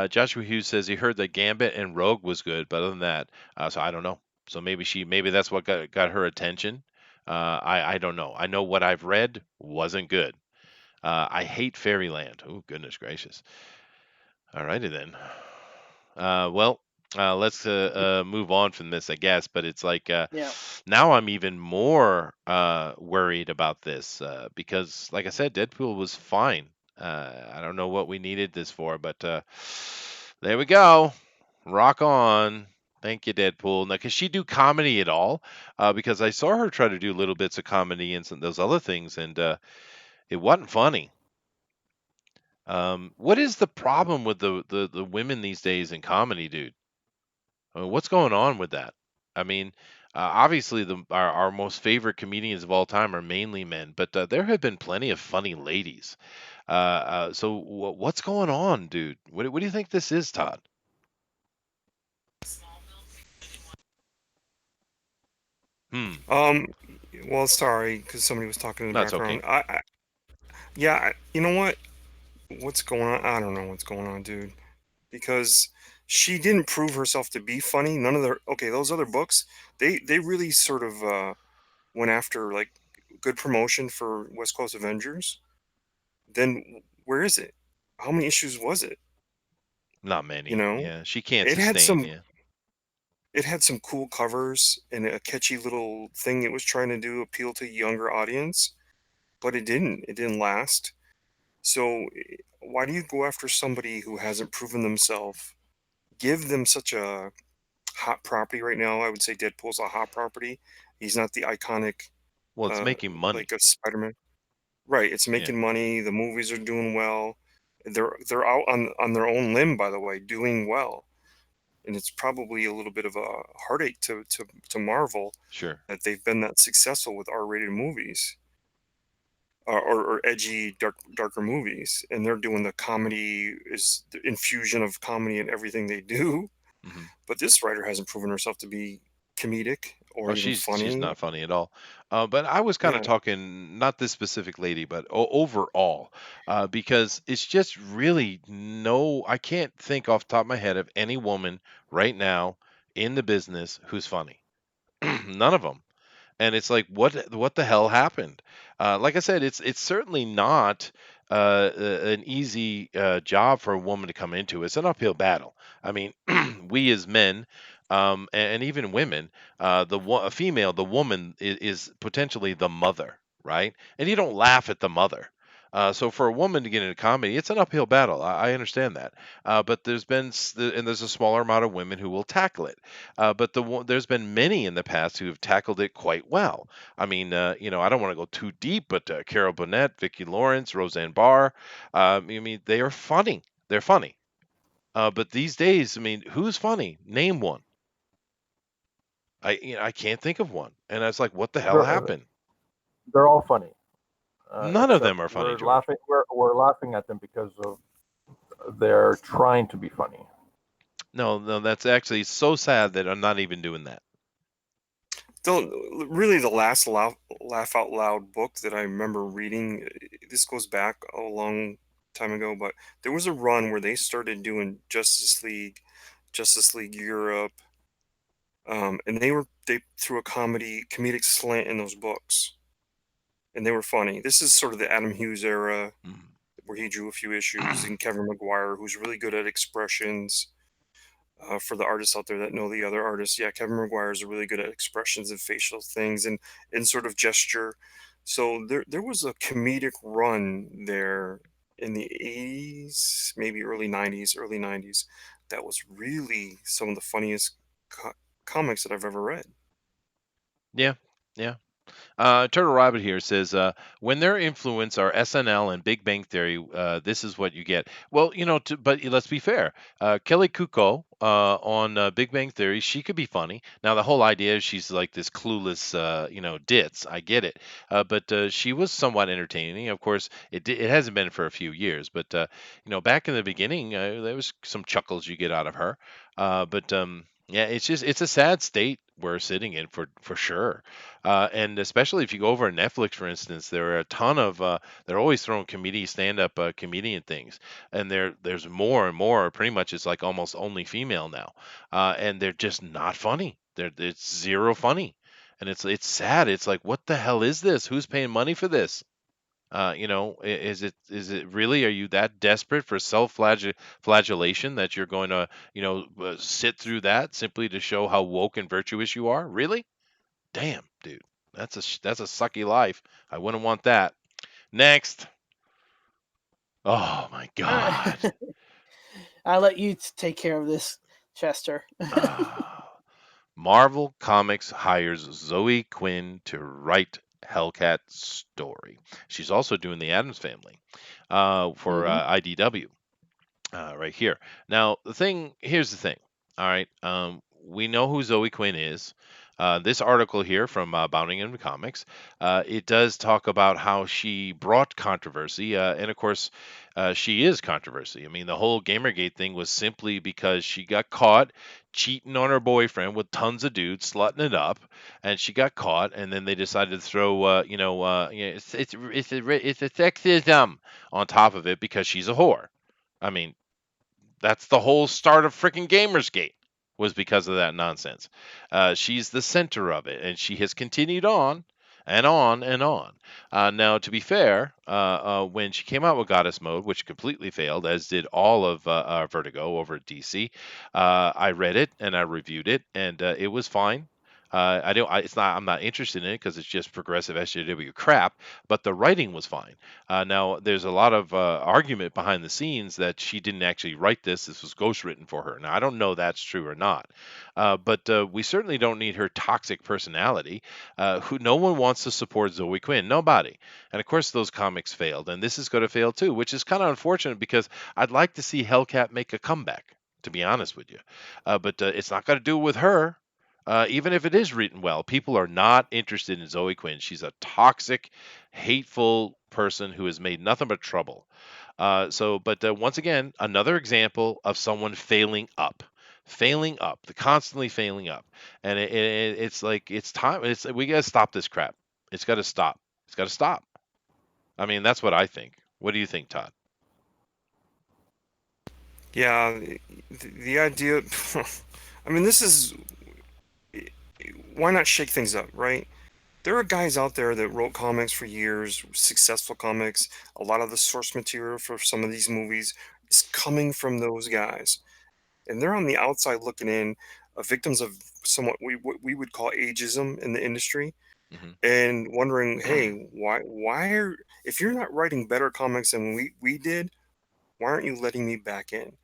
Joshua Hughes says he heard that Gambit and Rogue was good, but other than that, so I don't know. So maybe that's what got her attention. I don't know. I know what I've read wasn't good. I hate Fairyland. Oh, goodness gracious. All righty then. Well, let's move on from this, I guess. But it's like Yeah. now I'm even more worried about this because, like I said, Deadpool was fine. I don't know what we needed this for, but there we go. Rock on. Thank you, Deadpool. Now, can she do comedy at all? Because I saw her try to do little bits of comedy and some those other things, and it wasn't funny. What is the problem with the women these days in comedy, dude? What's going on with that? I mean, obviously our most favorite comedians of all time are mainly men, but there have been plenty of funny ladies. So what's going on, dude? What do you think this is, Todd? Hmm. Um, well, sorry, because somebody was talking in the That's okay. background. Yeah, you know what? What's going on? I don't know what's going on, dude. Because she didn't prove herself to be funny. None of the okay, those other books, they really sort of went after like good promotion for West Coast Avengers. Then where is it? How many issues was it? Not You many. know, Yeah, she can't it had sustain. some Yeah. it had some cool covers and a catchy little thing it was trying to do appeal to a younger audience, but it didn't. It didn't last. So why do you go after somebody who hasn't proven themselves? Give them such a hot property right now. I would say Deadpool's a hot property. He's not the iconic, Well, it's uh, making money. like a Spider-Man. Right. It's Yeah. making money. The movies are doing well. They're out on their own limb, by the way, doing well. And it's probably a little bit of a heartache to Marvel Sure. that they've been that successful with R-rated movies, or edgy, darker movies, and they're doing the comedy is the infusion of comedy in everything they do. Hmm. But this writer hasn't proven herself to be comedic or Oh, even she's funny. not funny at all. But I was kind of Yeah. talking not this specific lady, but overall, because it's just really no. I can't think off the top of my head of any woman right now in the business who's funny. None of them. And it's like what the hell happened? Like I said, it's certainly not an easy job for a woman to come into. It's an uphill battle. I mean, we as men, and even women, a female, the woman is potentially the mother, right? And you don't laugh at the mother. So for a woman to get into comedy, it's an uphill battle. I understand that, but and there's a smaller amount of women who will tackle it. But there's been many in the past who have tackled it quite well. I mean, I don't want to go too deep, but Carol Burnett, Vicki Lawrence, Roseanne Barr, I mean, they are funny. They're funny. But these days, I mean, who's funny? Name one. I can't think of one. And I was like, what the hell They're happened? they're all funny, None of except them are funny, we're George. laughing. We're laughing at them because of they're trying to be funny. No, no, that's actually so sad that I'm not even doing that. Really, the last laugh out loud book that I remember reading, this goes back a long time ago, but there was a run where they started doing Justice League Europe, and they threw a comedic slant in those books, and they were funny. This is sort of the Adam Hughes era Mhm. where he drew a few issues, and Kevin McGuire, who's really good at expressions. For the artists out there that know the other artists, yeah, Kevin McGuire is really good at expressions and facial things and sort of gesture. So there was a comedic run there in the 80s, maybe early 90s, that was really some of the funniest comics that I've ever read. Yeah, yeah. Turtle Rabbit here says, when their influence are SNL and Big Bang Theory, this is what you get. Well, but let's be fair. Kelly Kuko on Big Bang Theory, she could be funny. Now, the whole idea is she's like this clueless, ditz. I get it. But she was somewhat entertaining. Of course, it hasn't been for a few years, but, back in the beginning, there was some chuckles you get out of her. Yeah, it's a sad state we're sitting in for sure. And especially if you go over on Netflix, for instance, there are a ton of they're always throwing stand-up comedian things, and there's more and more. Pretty much, it's like almost only female now, and they're just not funny. It's zero funny, and it's sad. It's like, what the hell is this? Who's paying money for this? Is it really? Are you that desperate for flagellation that you're going to sit through that simply to show how woke and virtuous you are? Really? Damn, dude. That's a sucky life. I wouldn't want that. Next. Oh my All god. right. I'll let you take care of this, Chester. Marvel Comics hires Zoe Quinn to write Hellcat story. She's also doing the Adams Family for Hmm. IDW. Right here. Now, here's the thing. All right. We know who Zoe Quinn is. This article here from Bounding Comics, it does talk about how she brought controversy, and of course, she is controversy. I mean, the whole Gamergate thing was simply because she got caught cheating on her boyfriend with tons of dudes, slutting it up, and she got caught, and then they decided to throw, it's a sexism on top of it because she's a whore. I mean, that's the whole start of freaking Gamersgate was because of that nonsense. She's the center of it, and she has continued on and on and on. Now, to be fair, when she came out with Goddess Mode, which completely failed, as did all of Vertigo over at DC, I read it and I reviewed it, and it was fine. I don't. It's not. I'm not interested in it because it's just progressive SJW crap. But the writing was fine. Now, there's a lot of argument behind the scenes that she didn't actually write this. This was ghostwritten for her. Now, I don't know that's true or not, but we certainly don't need her toxic personality. Who no one wants to support Zoe Quinn, nobody. And of course, those comics failed, and this is going to fail too, which is kind of unfortunate because I'd like to see Hellcat make a comeback. To be honest with you, but it's not going to do with her. Even if it is written well, people are not interested in Zoe Quinn. She's a toxic, hateful person who has made nothing but trouble. But once again, another example of someone failing up, the constantly failing up, and it's like it's time. We gotta stop this crap. It's got to stop. It's got to stop. I mean, that's what I think. What do you think, Todd? Yeah, the idea. I mean, this is why not shake things up, right? There are guys out there that wrote comics for years, successful comics. A lot of the source material for some of these movies is coming from those guys, and they're on the outside looking in, victims of somewhat what we would call ageism in the industry, Hmm. and wondering, hey, why are If you're not writing better comics than we did, why aren't you letting me back in?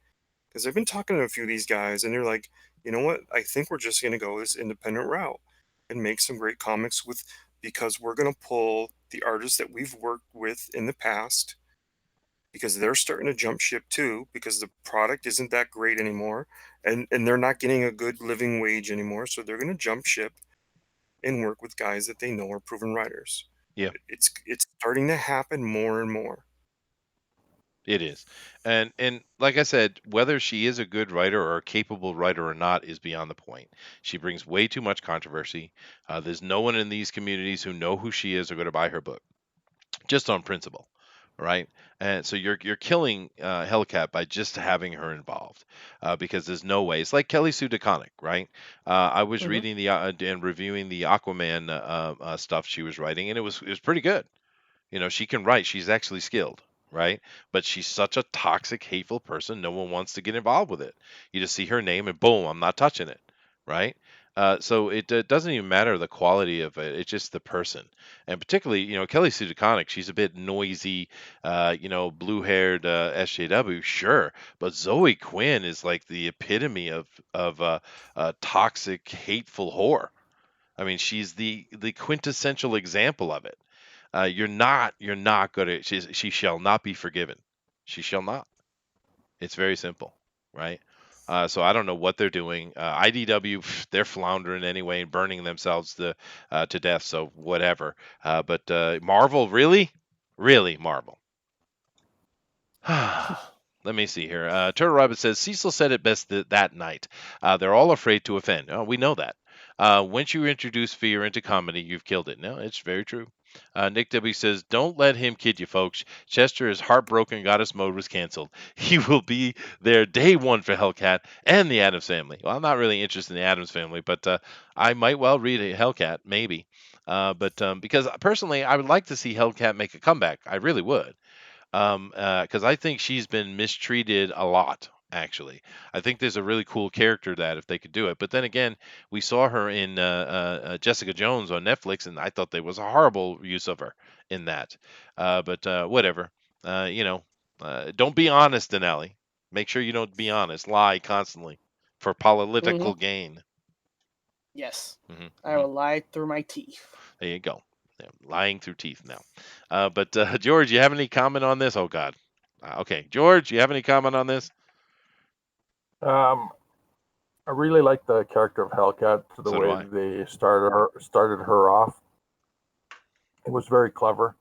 Because I've been talking to a few of these guys, and they're like, you know what? I think we're just going to go this independent route and make some great comics with, because we're going to pull the artists that we've worked with in the past, because they're starting to jump ship too, because the product isn't that great anymore, and they're not getting a good living wage anymore, so they're going to jump ship and work with guys that they know are proven writers. Yeah, It's starting to happen more and more. it is. And like I said, whether she is a good writer or a capable writer or not is beyond the point. She brings way too much controversy. There's no one in these communities who know who she is or going to buy her book, just on principle, right? And so you're killing Hellcat by just having her involved, because there's no way. It's like Kelly Sue DeConnick, right? I was Mhm. reading the and reviewing the Aquaman stuff she was writing, and it was pretty good. She can write. She's actually skilled, right? But she's such a toxic, hateful person. No one wants to get involved with it. You just see her name and boom, I'm not touching it, right? So it doesn't even matter the quality of it. It's just the person, and particularly, Kelly Sue DeConnick. She's a bit noisy, blue-haired SJW, sure, but Zoe Quinn is like the epitome of toxic, hateful whore. I mean, she's the quintessential example of it. You're not gonna. She shall not be forgiven. She shall not. It's very simple, right? So I don't know what they're doing. IDW, they're floundering anyway and burning themselves to death. So whatever. But Marvel, really Marvel. Let me see here. Turtle Rabbit says Cecil said it best that night. They're all afraid to offend. Oh, we know that. Once you introduce fear into comedy, you've killed it. No, it's very true. Nick W says, "Don't let him kid you, folks. Chester is heartbroken. Goddess Mode was canceled. He will be there day one for Hellcat and the Adams Family." Well, I'm not really interested in the Adams Family, but I might well read a Hellcat, maybe. But because personally, I would like to see Hellcat make a comeback. I really would, because I think she's been mistreated a lot. Actually, I think there's a really cool character that if they could do it. But then again, we saw her in Jessica Jones on Netflix, and I thought there was a horrible use of her in that. But whatever. Don't be honest, Denali. Make sure you don't be honest. Lie constantly for political Mhm. gain. Yes, hmm I will lie through my teeth. There you go. Yeah, lying through teeth now. But George, you have any comment on this? Oh God. Okay, George, you have any comment on this? Um, I really like the character of Hellcat, the So do way I. they started her off. It was very clever,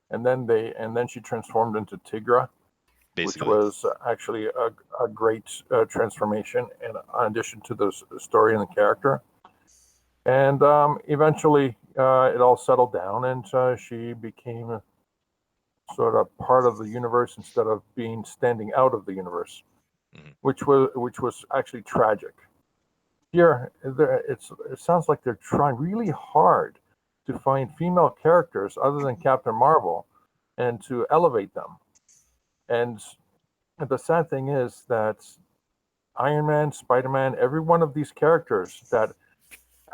and then she transformed into Tigra, which Basically. was actually a great transformation, in addition to the story and the character. And eventually, it all settled down, and she became sort of part of the universe instead of being standing out of the universe, Mhm. which was actually tragic. Here, it sounds like they're trying really hard to find female characters other than Captain Marvel and to elevate them. And the sad thing is that Iron Man, Spider Man, every one of these characters that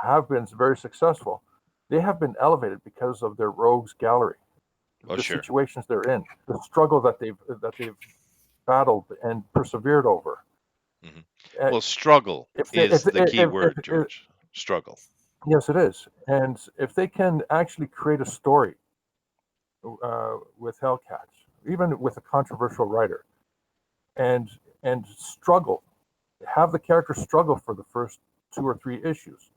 have been very successful, they have been elevated because of their rogues gallery, Oh, the sure. situations they're in, the struggle that they've battled and persevered over. hmm Uh, Well, struggle If they, is the key word, if George. Struggle. yes, it is, and if they can actually create a story with Hellcats, even with a controversial writer, and struggle, have the character struggle for the first 2 or 3 issues,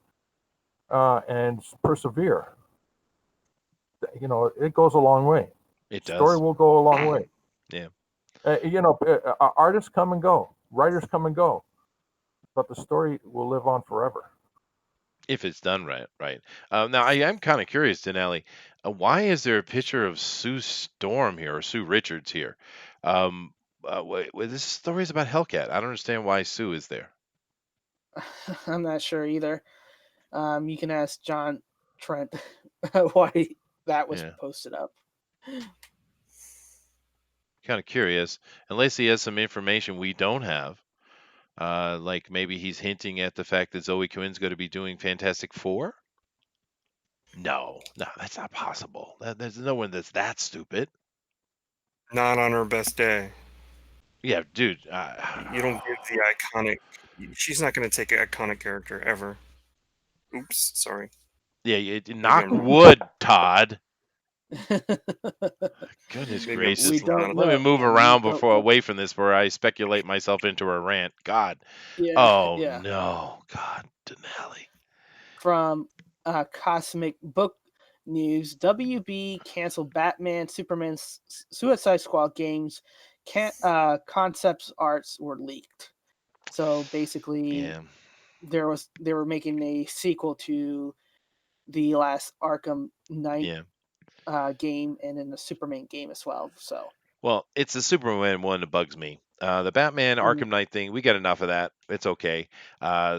and persevere. It goes a long way. It Story does. will go a long way. Yeah. Artists come and go, writers come and go, but the story will live on forever. If it's done right, right. Now, I am kind of curious, Denali. Why is there a picture of Sue Storm here or Sue Richards here? This story is about Hellcat. I don't understand why Sue is there. I'm not sure either. You can ask John Trent why that was Yeah. posted up. Kind of curious. Unless he has some information we don't have. Like maybe he's hinting at the fact that Zoe Quinn's going to be doing Fantastic Four. No, no, that's not possible. There's no one that's that stupid. Not on her best day. Yeah, dude. You don't give the iconic. She's not going to take an iconic character ever. Oops, sorry. Yeah, Maybe knock I'm wrong. wood, Todd. Goodness Maybe I'm We gracious. just not. don't Let me know, move man. We around don't before know. away from this where I speculate myself into a rant. God. Yeah, Oh yeah. no. God, Denali. From Cosmic Book News, WB canceled Batman, Superman, Suicide Squad games. Concepts arts were leaked. So basically, Yeah. they were making a sequel to the last Arkham Knight Yeah. game and then the Superman game as well. So Well, it's the Superman one that bugs me. The Batman mm, Arkham Knight thing, we got enough of that. It's okay.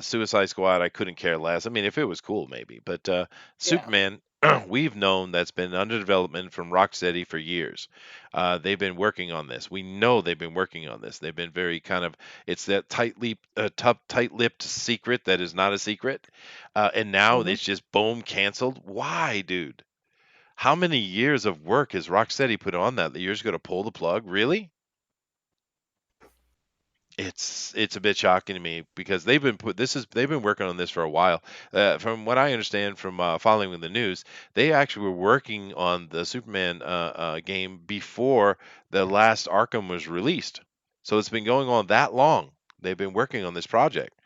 Suicide Squad, I couldn't care less. I mean, if it was cool, maybe. But yeah. Superman, we've known that's been under development from Rocksteady for years. They've been working on this. We know they've been working on this. They've been very kind of, it's that tight-lipped secret that is not a secret. And now Hmm. it's just boom, canceled. Why, dude? How many years of work has Rocksteady put on that you're just going to pull the plug? Really? It's a bit shocking to me because they've been working on this for a while. From what I understand from following the news, they actually were working on the Superman game before the last Arkham was released. So it's been going on that long. They've been working on this project,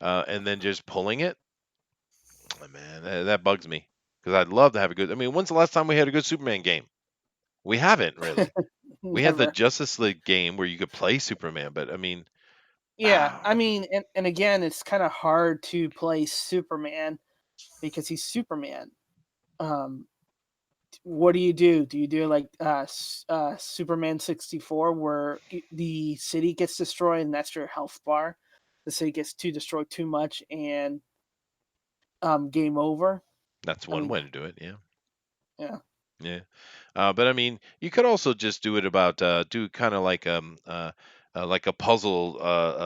and then just pulling it. Oh, man, that bugs me because I'd love to have a good. I mean, when's the last time we had a good Superman game? We haven't really. We had the Never. Justice League game where you could play Superman, but I mean, Yeah, ah, I mean, and again, it's kind of hard to play Superman because he's Superman. Um, what do you do? Do you do like Superman 64, where the city gets destroyed and that's your health bar? The city gets too destroyed too much and game over. that's I one mean, way to do it. Yeah, yeah. yeah. But I mean, you could also just do it about do kind of like a puzzle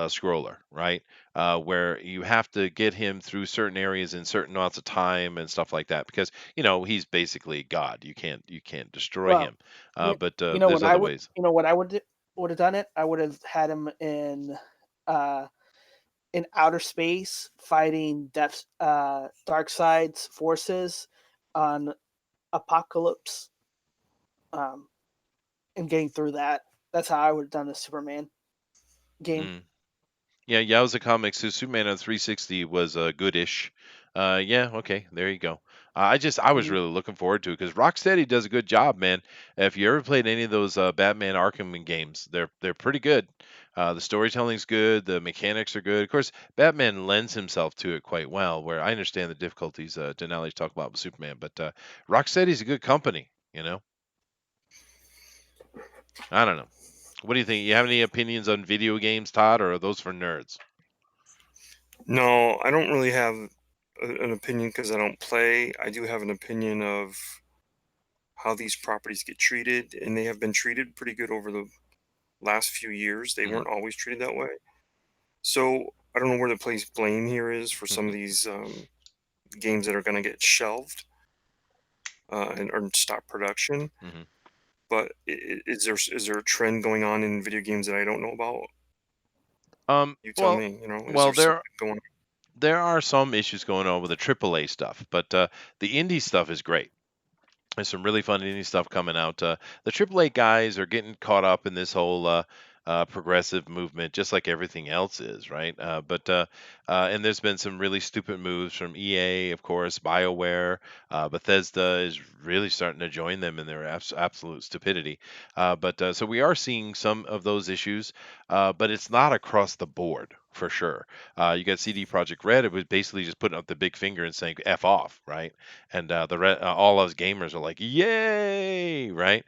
scroller, right? Where you have to get him through certain areas in certain amounts of time and stuff like that, because he's basically God. You can't destroy Well, him. you, But you know there's what I other would ways. you know what I would have done it. I would have had him uh in outer space fighting dark side's forces on Apocalypse, um, and getting through that. That's how I would have done the Superman game. Mm. Yeah, Yaoza Comics, so Superman on 360 was goodish. Yeah, okay, there you go. I was Mm. really looking forward to it because Rocksteady does a good job, man. If you ever played any of those Batman Arkham games, they're pretty good. The storytelling's good, the mechanics are good. Of course, Batman lends himself to it quite well. Where I understand the difficulties Denali's talk about with Superman, but Rocksteady's a good company. I don't know. What do you think? You have any opinions on video games, Todd, or are those for nerds? No, I don't really have an opinion because I don't play. I do have an opinion of how these properties get treated, and they have been treated pretty good over the last few years. They Hmm. weren't always treated that way. So I don't know where the place blame here is for some of these games that are going to get shelved and or stop production. Hmm. But is there a trend going on in video games that I don't know about? You tell Well, me. Is well, there there something going on? there are some issues going on with the AAA stuff, but the indie stuff is great. There's some really fun indie stuff coming out. The AAA guys are getting caught up in this whole progressive movement, just like everything else is, right? And there's been some really stupid moves from EA, of course, BioWare. Bethesda is really starting to join them in their absolute stupidity. So we are seeing some of those issues, but it's not across the board for sure. You got CD Project Red; it was basically just putting up the big finger and saying "f off," right? And all us gamers are like, "Yay!" Right?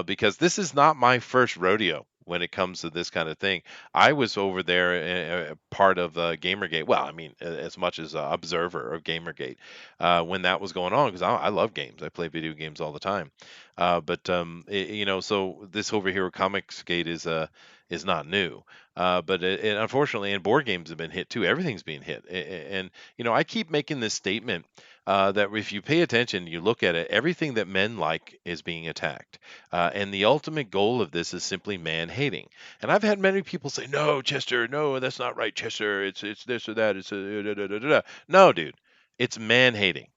Because this is not my first rodeo when it comes to this kind of thing. I was over there, part of Gamergate. Well, I mean, as much as observer of Gamergate when that was going on, because I love games. I play video games all the time. So this over here, Comicsgate is not new. But unfortunately, and board games have been hit too. Everything's being hit. And I keep making this statement that if you pay attention, you look at it, everything that men like is being attacked. And the ultimate goal of this is simply man hating. And I've had many people say, "No, Chester, no, that's not right, Chester. It's this or that. It's da, da, da, da, da." No, dude, it's man hating.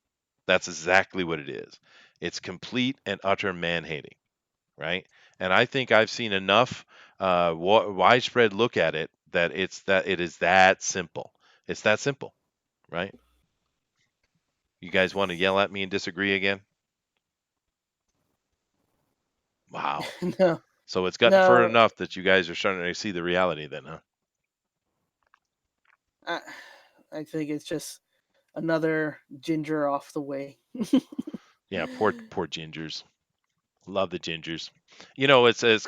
That's exactly what it is. It's complete and utter man hating, right? And I think I've seen enough widespread look at it that it is that simple. It's that simple, right? You guys want to yell at me and disagree again? Wow. No, So it's gotten far no. enough that you guys are starting to see the reality then, huh? I, I think it's just another ginger off the way. Yeah, poor gingers. Love the gingers.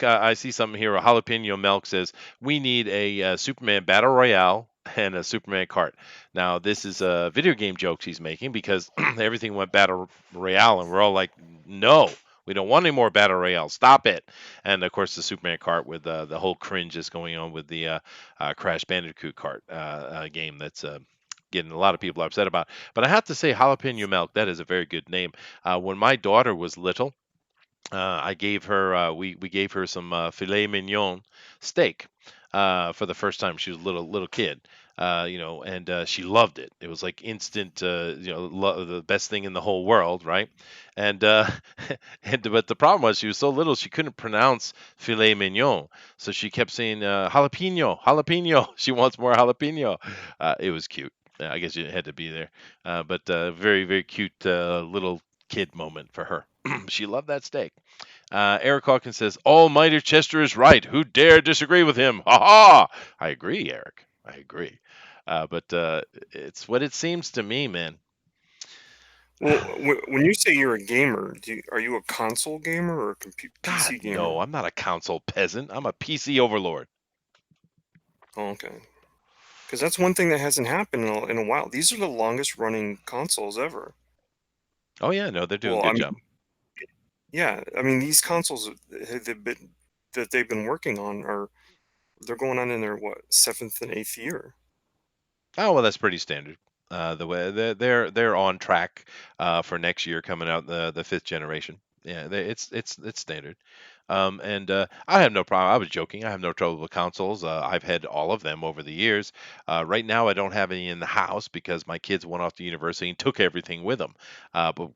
I see something here. A jalapeno milk says we need a Superman battle royale and a Superman cart. Now this is a video game jokes he's making because everything went battle royale, and we're all like, no, we don't want any more battle royale. Stop it. And of course the Superman cart with the whole cringe is going on with the Crash Bandicoot cart game that's. Getting a lot of people upset about, but I have to say, jalapeno milk. That is a very good name. When my daughter was little, I gave her we gave her some filet mignon steak for the first time. She was a little kid, and she loved it. It was like instant, the best thing in the whole world, right? And but the problem was she was so little she couldn't pronounce filet mignon, so she kept saying jalapeno, jalapeno. She wants more jalapeno. It was cute. I guess you had to be there, but very very cute little kid moment for her. She loved that steak. Eric Hawkins says, Almighty Chester is right. Who dare disagree with him? Ha ha! I agree, Eric. I agree. But it's what it seems to me, man. Well, when you say you're a gamer, are you a console gamer or a God, PC no, gamer? I'm not a console peasant. I'm a PC overlord. Oh, okay. Because that's one thing that hasn't happened in a while. These are the longest running consoles ever. Oh, yeah, no, they're doing a Well, I good mean, job. yeah, I mean these consoles that they've been working on they're going on in their what, seventh and eighth year. Oh, well, that's pretty standard. The way they're on track for next year coming out the fifth generation. Yeah, it's standard. And I have no problem. I was joking. I have no trouble with consoles. I've had all of them over the years. Right now, I don't have any in the house because my kids went off to university and took everything with them,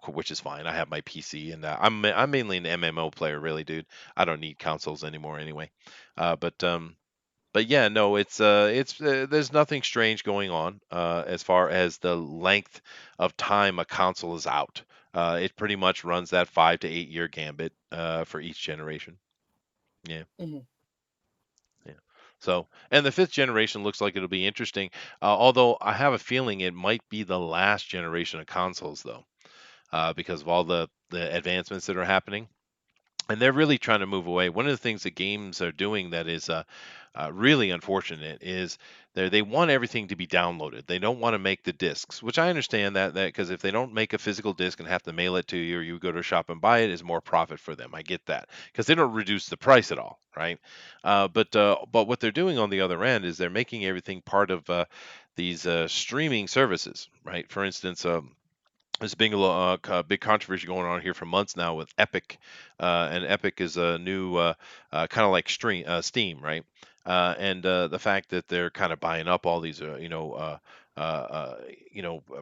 which is fine. I have my PC, and I'm mainly an MMO player, really, dude. I don't need consoles anymore anyway. But yeah, no, it's there's nothing strange going on as far as the length of time a console is out. It pretty much runs that 5 to 8 year gambit for each generation. Yeah, Mhm. yeah. So, and the fifth generation looks like it'll be interesting. Although I have a feeling it might be the last generation of consoles, though, because of all the advancements that are happening. And they're really trying to move away. One of the things that games are doing that is really unfortunate is they want everything to be downloaded. They don't want to make the discs, which I understand that because if they don't make a physical disc and have to mail it to you, or you go to a shop and buy it, is more profit for them. I get that because they don't reduce the price at all, right? But what they're doing on the other end is they're making everything part of these streaming services, right? For instance. There's been big controversy going on here for months now with Epic, and Epic is a new kind of like Steam, right? And the fact that they're kind of buying up all these,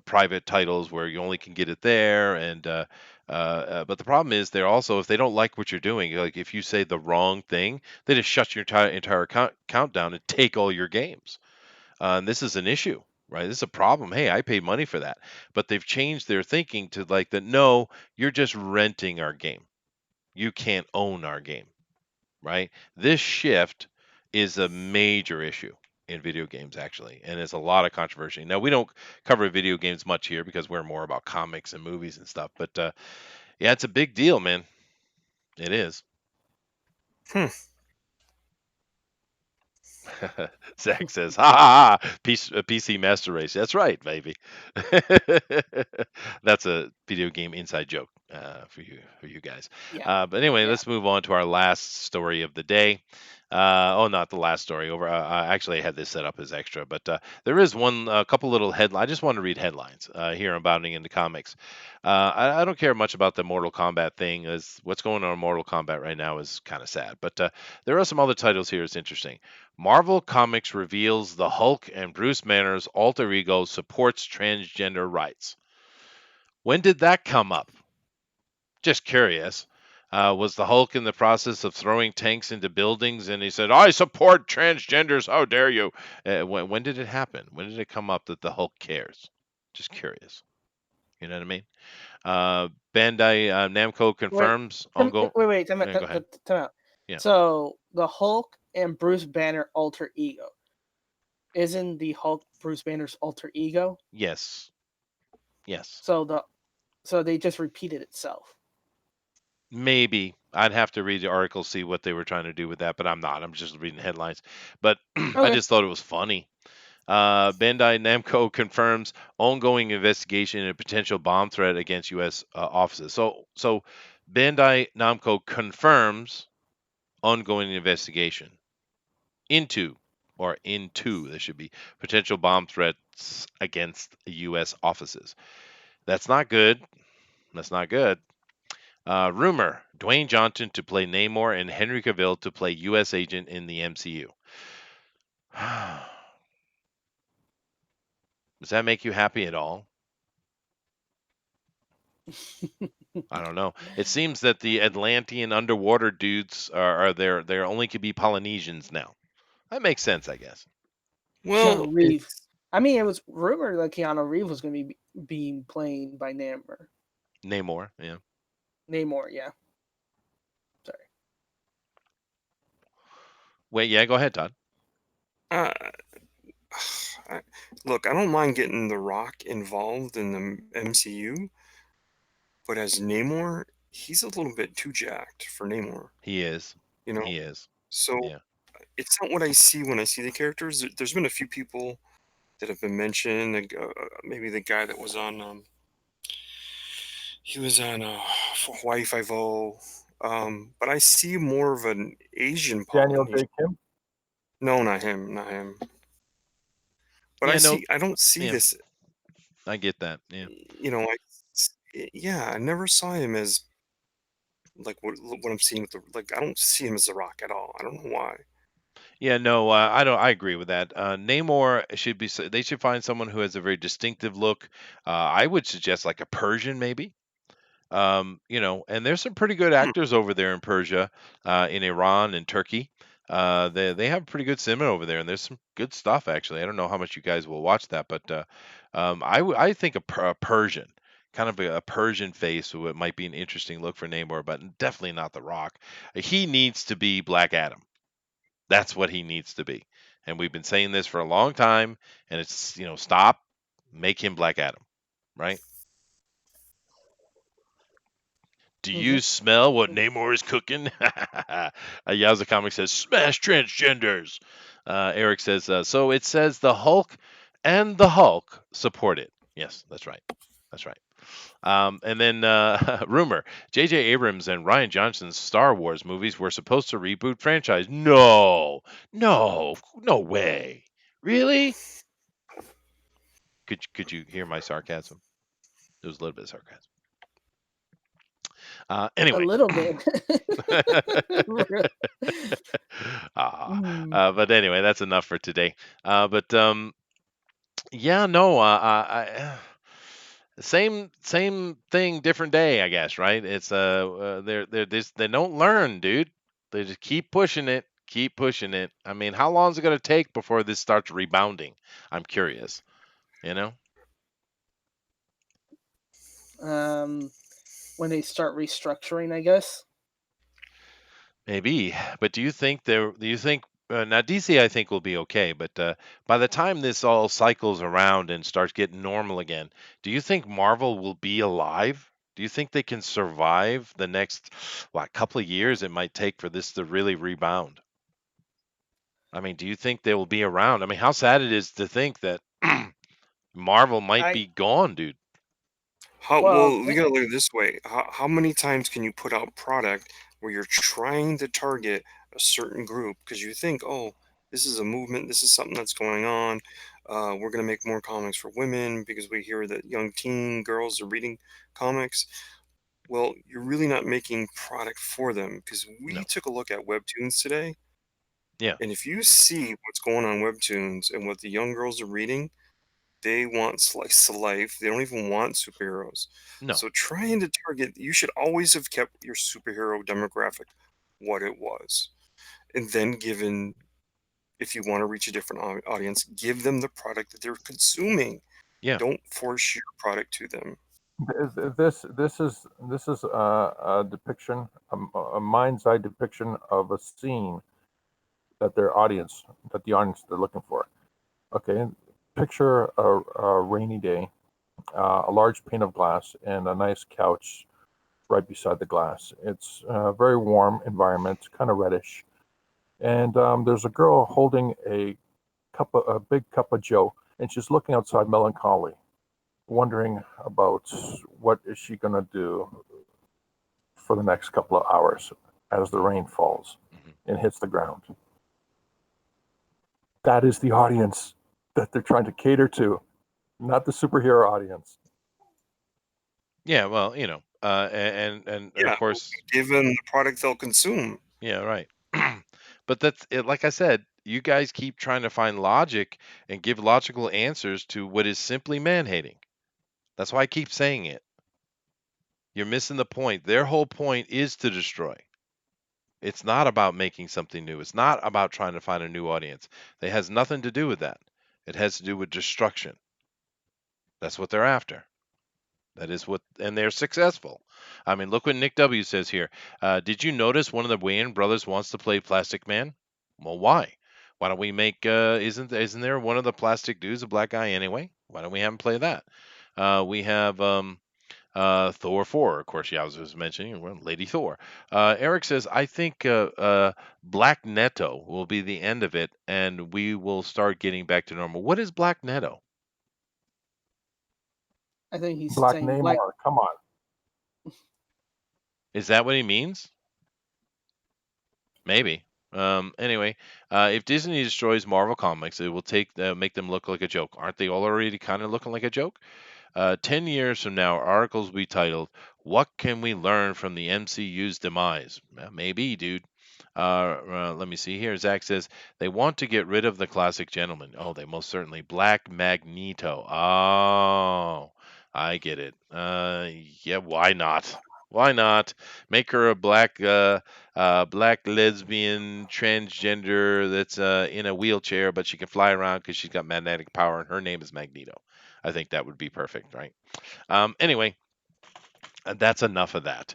private titles where you only can get it there, and but the problem is they're also if they don't like what you're doing, like if you say the wrong thing, they just shut your entire account down and take all your games. And this is an issue, right? This is a problem. Hey, I paid money for that. But they've changed their thinking to like that, no, you're just renting our game. You can't own our game, right? This shift is a major issue in video games, actually. And there's a lot of controversy. Now, we don't cover video games much here because we're more about comics and movies and stuff. But yeah, it's a big deal, man. It is. Hmm. Zach says, "Ha ha ha! PC Master Race." That's right, baby. That's a video game inside joke for you guys. Yeah, But anyway, yeah. let's move on to our last story of the day. Oh, not the last story. Over. I actually had this set up as extra, but there is one, a couple little headlines. I just want to read headlines here abounding in the comics. I don't care much about the Mortal Kombat thing. As what's going on in Mortal Kombat right now is kind of sad. But there are some other titles here. It's interesting. Marvel Comics reveals the Hulk and Bruce Banner's alter ego supports transgender rights. When did that come up? Just curious. Was the Hulk in the process of throwing tanks into buildings and he said, I support transgenders. How dare you? When did it happen? When did it come up that the Hulk cares? Just curious. You know what I mean? Bandai Namco Wait, confirms ongoing. time out, Yeah, go ahead. time out. Yeah. So the Hulk and Bruce Banner alter ego. Isn't the Hulk Bruce Banner's alter ego? Yes. Yes. So they just repeated itself. Maybe. I'd have to read the article, see what they were trying to do with that, but I'm not. I'm just reading headlines. But I Okay. just thought it was funny. Bandai Namco confirms ongoing investigation into potential bomb threat against U.S. Offices. So Bandai Namco confirms ongoing investigation into there should be potential bomb threats against U.S. offices. That's not good. That's not good. Rumor: Dwayne Johnson to play Namor and Henry Cavill to play U.S. agent in the MCU. Does that make you happy at all? I don't know. It seems that the Atlantean underwater dudes are there only could be Polynesians now. That makes sense, I guess. Well, Keanu Reeves. I mean, it was rumored that Keanu Reeves was going to be being played by Namor. Namor, yeah. Namor, yeah. Sorry. Wait, yeah, go ahead, Todd. uh, look, I don't mind getting The Rock involved in the MCU, but as Namor, he's a little bit too jacked for Namor. He is. You know, He is. so Yeah. it's not what I see when I see the characters. There's been a few people that have been mentioned. Maybe the guy that was on, he was on Hawaii Five O. But I see more of an Asian Daniel Polynesian. Day Kim. No, not him, not him. But Yeah, no. I don't see Yeah, this. I get that. Yeah. You know, yeah, I never saw him as like what I'm seeing with I don't see him as The Rock at all. I don't know why. Yeah, no, I don't. I agree with that. Namor should be. They should find someone who has a very distinctive look. I would suggest like a Persian, maybe. And there's some pretty good Hmm. actors over there in Persia, in Iran and Turkey. They have pretty good cinema over there, and there's some good stuff actually. I don't know how much you guys will watch that, but I think a Persian, kind of a Persian face, might be an interesting look for Namor, but definitely not The Rock. He needs to be Black Adam. That's what he needs to be, and we've been saying this for a long time. And it's stop, make him Black Adam, right? Do you smell what Namor is cooking? Yaza Comic says, smash transgenders. Eric says, so it says the Hulk and the Hulk support it. Yes, that's right. That's right. And then rumor, J.J. Abrams and Ryan Johnson's Star Wars movies were supposed to reboot franchise. No, no, no way. Really? Could you hear my sarcasm? It was a little bit of sarcasm. A Anyway. little bit. But anyway, that's enough for today. But yeah, no, same thing, different day, I guess, right? It's they don't learn, dude. They just keep pushing it, keep pushing it. I mean, how long is it going to take before this starts rebounding? I'm curious. You know. When they start restructuring, I guess. Maybe, but do you think now DC I think will be okay, but by the time this all cycles around and starts getting normal again, do you think Marvel will be alive? Do you think they can survive the next couple of years it might take for this to really rebound? I mean, do you think they will be around? I mean, how sad it is to think that Marvel might I be gone, dude. Well, well, we gotta look at it this way. How many times can you put out product where you're trying to target a certain group because you think, oh, this is a movement, this is something that's going on. We're going to make more comics for women because we hear that young teen girls are reading comics. Well, you're really not making product for them because we No. took a look at webtoons today. Yeah. And if you see what's going on webtoons and what the young girls are reading, they want slice of life. They don't even want superheroes. No. So trying to target, you should always have kept your superhero demographic what it was. And then given, if you want to reach a different audience, give them the product that they're consuming. Yeah. Don't force your product to them. This is a depiction, a mind's eye depiction of a scene that the audience they're looking for. Okay, picture a rainy day, a large pane of glass, and a nice couch right beside the glass. It's a very warm environment, kind of reddish, and there's a girl holding a big cup of Joe, and she's looking outside melancholy, wondering about what is she going to do for the next couple of hours as the rain falls and hits the ground. That is the audience that they're trying to cater to, not the superhero audience. Yeah. Well, and of Yeah, course, give them the product they'll consume. yeah, right. But that's it. Like I said, you guys keep trying to find logic and give logical answers to what is simply man hating. That's why I keep saying it. You're missing the point. Their whole point is to destroy. It's not about making something new. It's not about trying to find a new audience. It has nothing to do with that. It has to do with destruction. That's what they're after. That is what, and they're successful. I mean, look what Nick W says here. Did you notice one of the Wayne brothers wants to play Plastic Man? Well, why? Why don't we make? Isn't there one of the plastic dudes a black guy anyway? Why don't we have him play that? We have Thor 4, of course. Yeah, I was mentioning well, Lady Thor. Eric says, I think Black Netto will be the end of it, and we will start getting back to normal. What is Black Netto? I think he's Black saying Black. Namor, come on. Is that what he means? Maybe. Anyway, if Disney destroys Marvel Comics, it will make them look like a joke. Aren't they already kind of looking like a joke? 10 years from now, articles will be titled, What Can We Learn from the MCU's Demise? Maybe, dude. Let me see here. Zach says, they want to get rid of the classic gentleman. Oh, they most certainly. Black Magneto. Oh, I get it. Yeah, why not? Why not? Make her a black lesbian transgender that's in a wheelchair, but she can fly around because she's got magnetic power, and her name is Magneto. I think that would be perfect, right? Anyway, that's enough of that.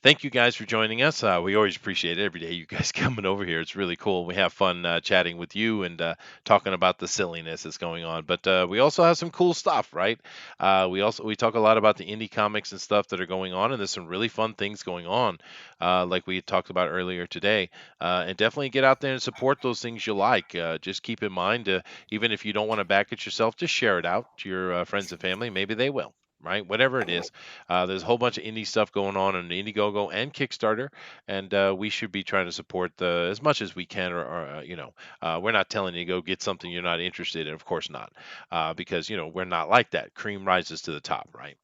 Thank you guys for joining us. We always appreciate it every day you guys coming over here. It's really cool. We have fun chatting with you and talking about the silliness that's going on. But we also have some cool stuff, right? We talk a lot about the indie comics and stuff that are going on, and there's some really fun things going on, like we talked about earlier today. And definitely get out there and support those things you like. Just keep in mind, even if you don't want to back it yourself, just share it out to your friends and family. Maybe they will. Right, whatever it is, there's a whole bunch of indie stuff going on Indiegogo and Kickstarter, and we should be trying to support as much as we can. Or we're not telling you to go get something you're not interested in. Of course not, because we're not like that. Cream rises to the top, right?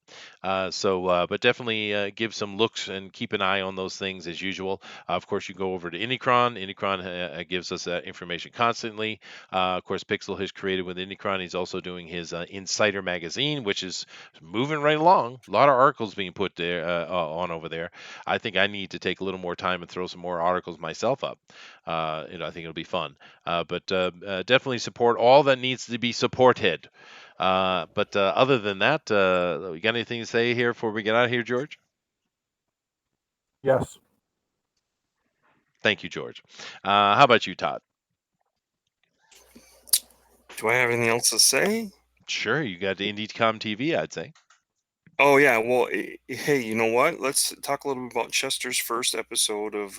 But definitely give some looks and keep an eye on those things as usual. Of course, you go over to Indicron. Indicron gives us information constantly. Of course, Pixel has created with Indicron. He's also doing his Insider magazine, which is moving right along. A lot of articles being put there on over there. I think I need to take a little more time and throw some more articles myself up. I think it'll be fun. But definitely support all that needs to be supported. But other than that, you got anything to say here before we get out of here, George? Yes. Thank you, George. How about you, Todd? Do I have anything else to say? Sure, you got the IndieCom TV, I'd say. Oh yeah, well, hey, you know what? Let's talk a little bit about Chester's first episode of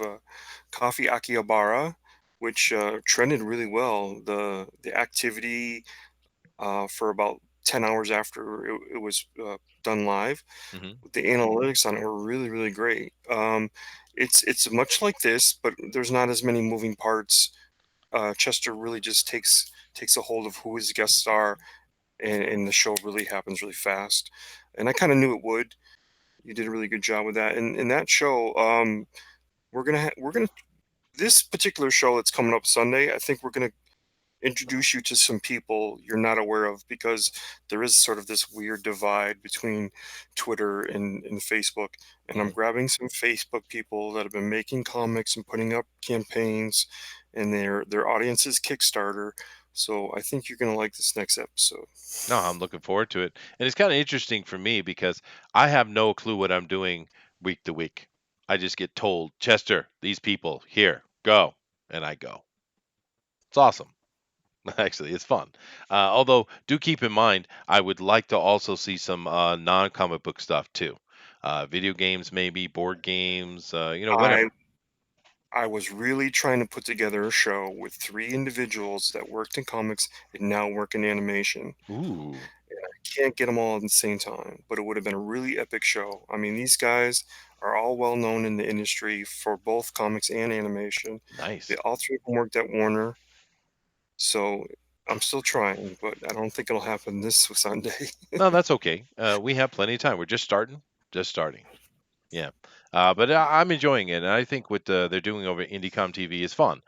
Coffee Akihabara, which trended really well. The activity for about 10 hours after it was done live, Hmm. the analytics on it were really, really great. it's much like this, but there's not as many moving parts. Chester really just takes a hold of who his guests are, and the show really happens really fast. And I kind of knew it would. You did a really good job with that. And in that show, we're gonna this particular show that's coming up Sunday. I think we're gonna introduce you to some people you're not aware of, because there is sort of this weird divide between Twitter and Facebook. And I'm Mhm. grabbing some Facebook people that have been making comics and putting up campaigns, and their audience is Kickstarter. So I think you're gonna like this next episode. No, I'm looking forward to it. And it's kind of interesting for me because I have no clue what I'm doing week to week. I just get told, Chester, these people, here, go. And I go. It's awesome. Actually, it's fun. Although, do keep in mind, I would like to also see some non-comic book stuff too. Video games, maybe board games. I Whatever. I was really trying to put together a show with three individuals that worked in comics and now work in animation. Ooh, And I can't get them all at the same time, but it would have been a really epic show. I mean, these guys are all well known in the industry for both comics and animation. They nice. all three of them worked at Warner, so I'm still trying, but I don't think it'll happen this Sunday. No, that's okay. We have plenty of time. We're just starting. Just starting. Yeah, but I'm enjoying it, and I think what they're doing over at IndieCom TV is fun.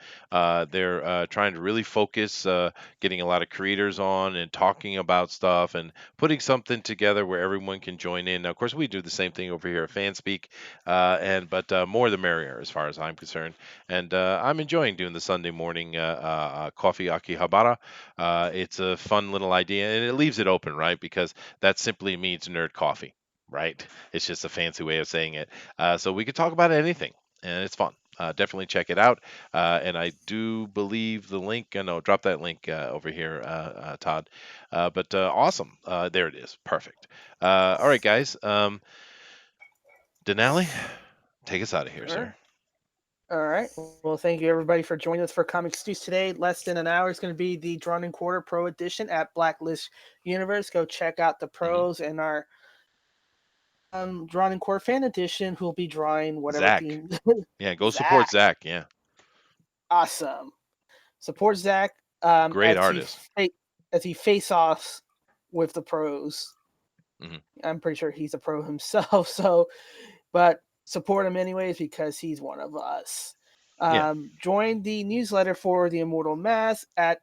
They're trying to really focus, getting a lot of creators on and talking about stuff and putting something together where everyone can join in. Now, of course, we do the same thing over here at Fanspeak, and but more the merrier as far as I'm concerned. And I'm enjoying doing the Sunday morning coffee akihabara. It's a fun little idea, and it leaves it open, right? Because that simply means nerd coffee. Right? It's just a fancy way of saying it. So we could talk about anything, and it's fun. Definitely check it out. And I do believe the link. No, drop that link over here, Todd. But awesome. There it is. Perfect. All right, guys. Denali, take us out of here, All right. sir. All right. Well, thank you everybody for joining us for Comics News today. Less than an hour is going to be the Drawn and Quarter Pro Edition at Blacklist Universe. Go check out the Hmm. pros and our Drawn and Quarter Fan Edition, who'll be drawing whatever Zach. theme. Yeah, go support Zach. Zach. Yeah, Awesome. Support Zach great artist. as he face offs with the pros. Hmm. I'm pretty sure he's a pro himself. So, but support him anyways because he's one of us. Yeah, Join the newsletter for the Immortal Mass at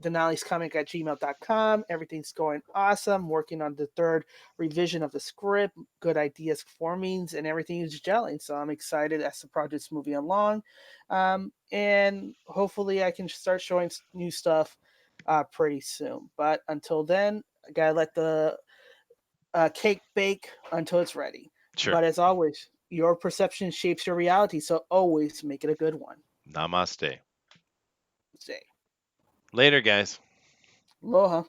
dinalescomic@gmail.com. Everything's going awesome. Working on the third revision of the script. Good ideas formings and everything is gelling. So I'm excited as the project's moving along. And hopefully I can start showing new stuff pretty soon. But until then, I gotta let the cake bake until it's ready. sure. But as always, your perception shapes your reality. So always make it a good one. Namaste. Say, Later, guys. aloha.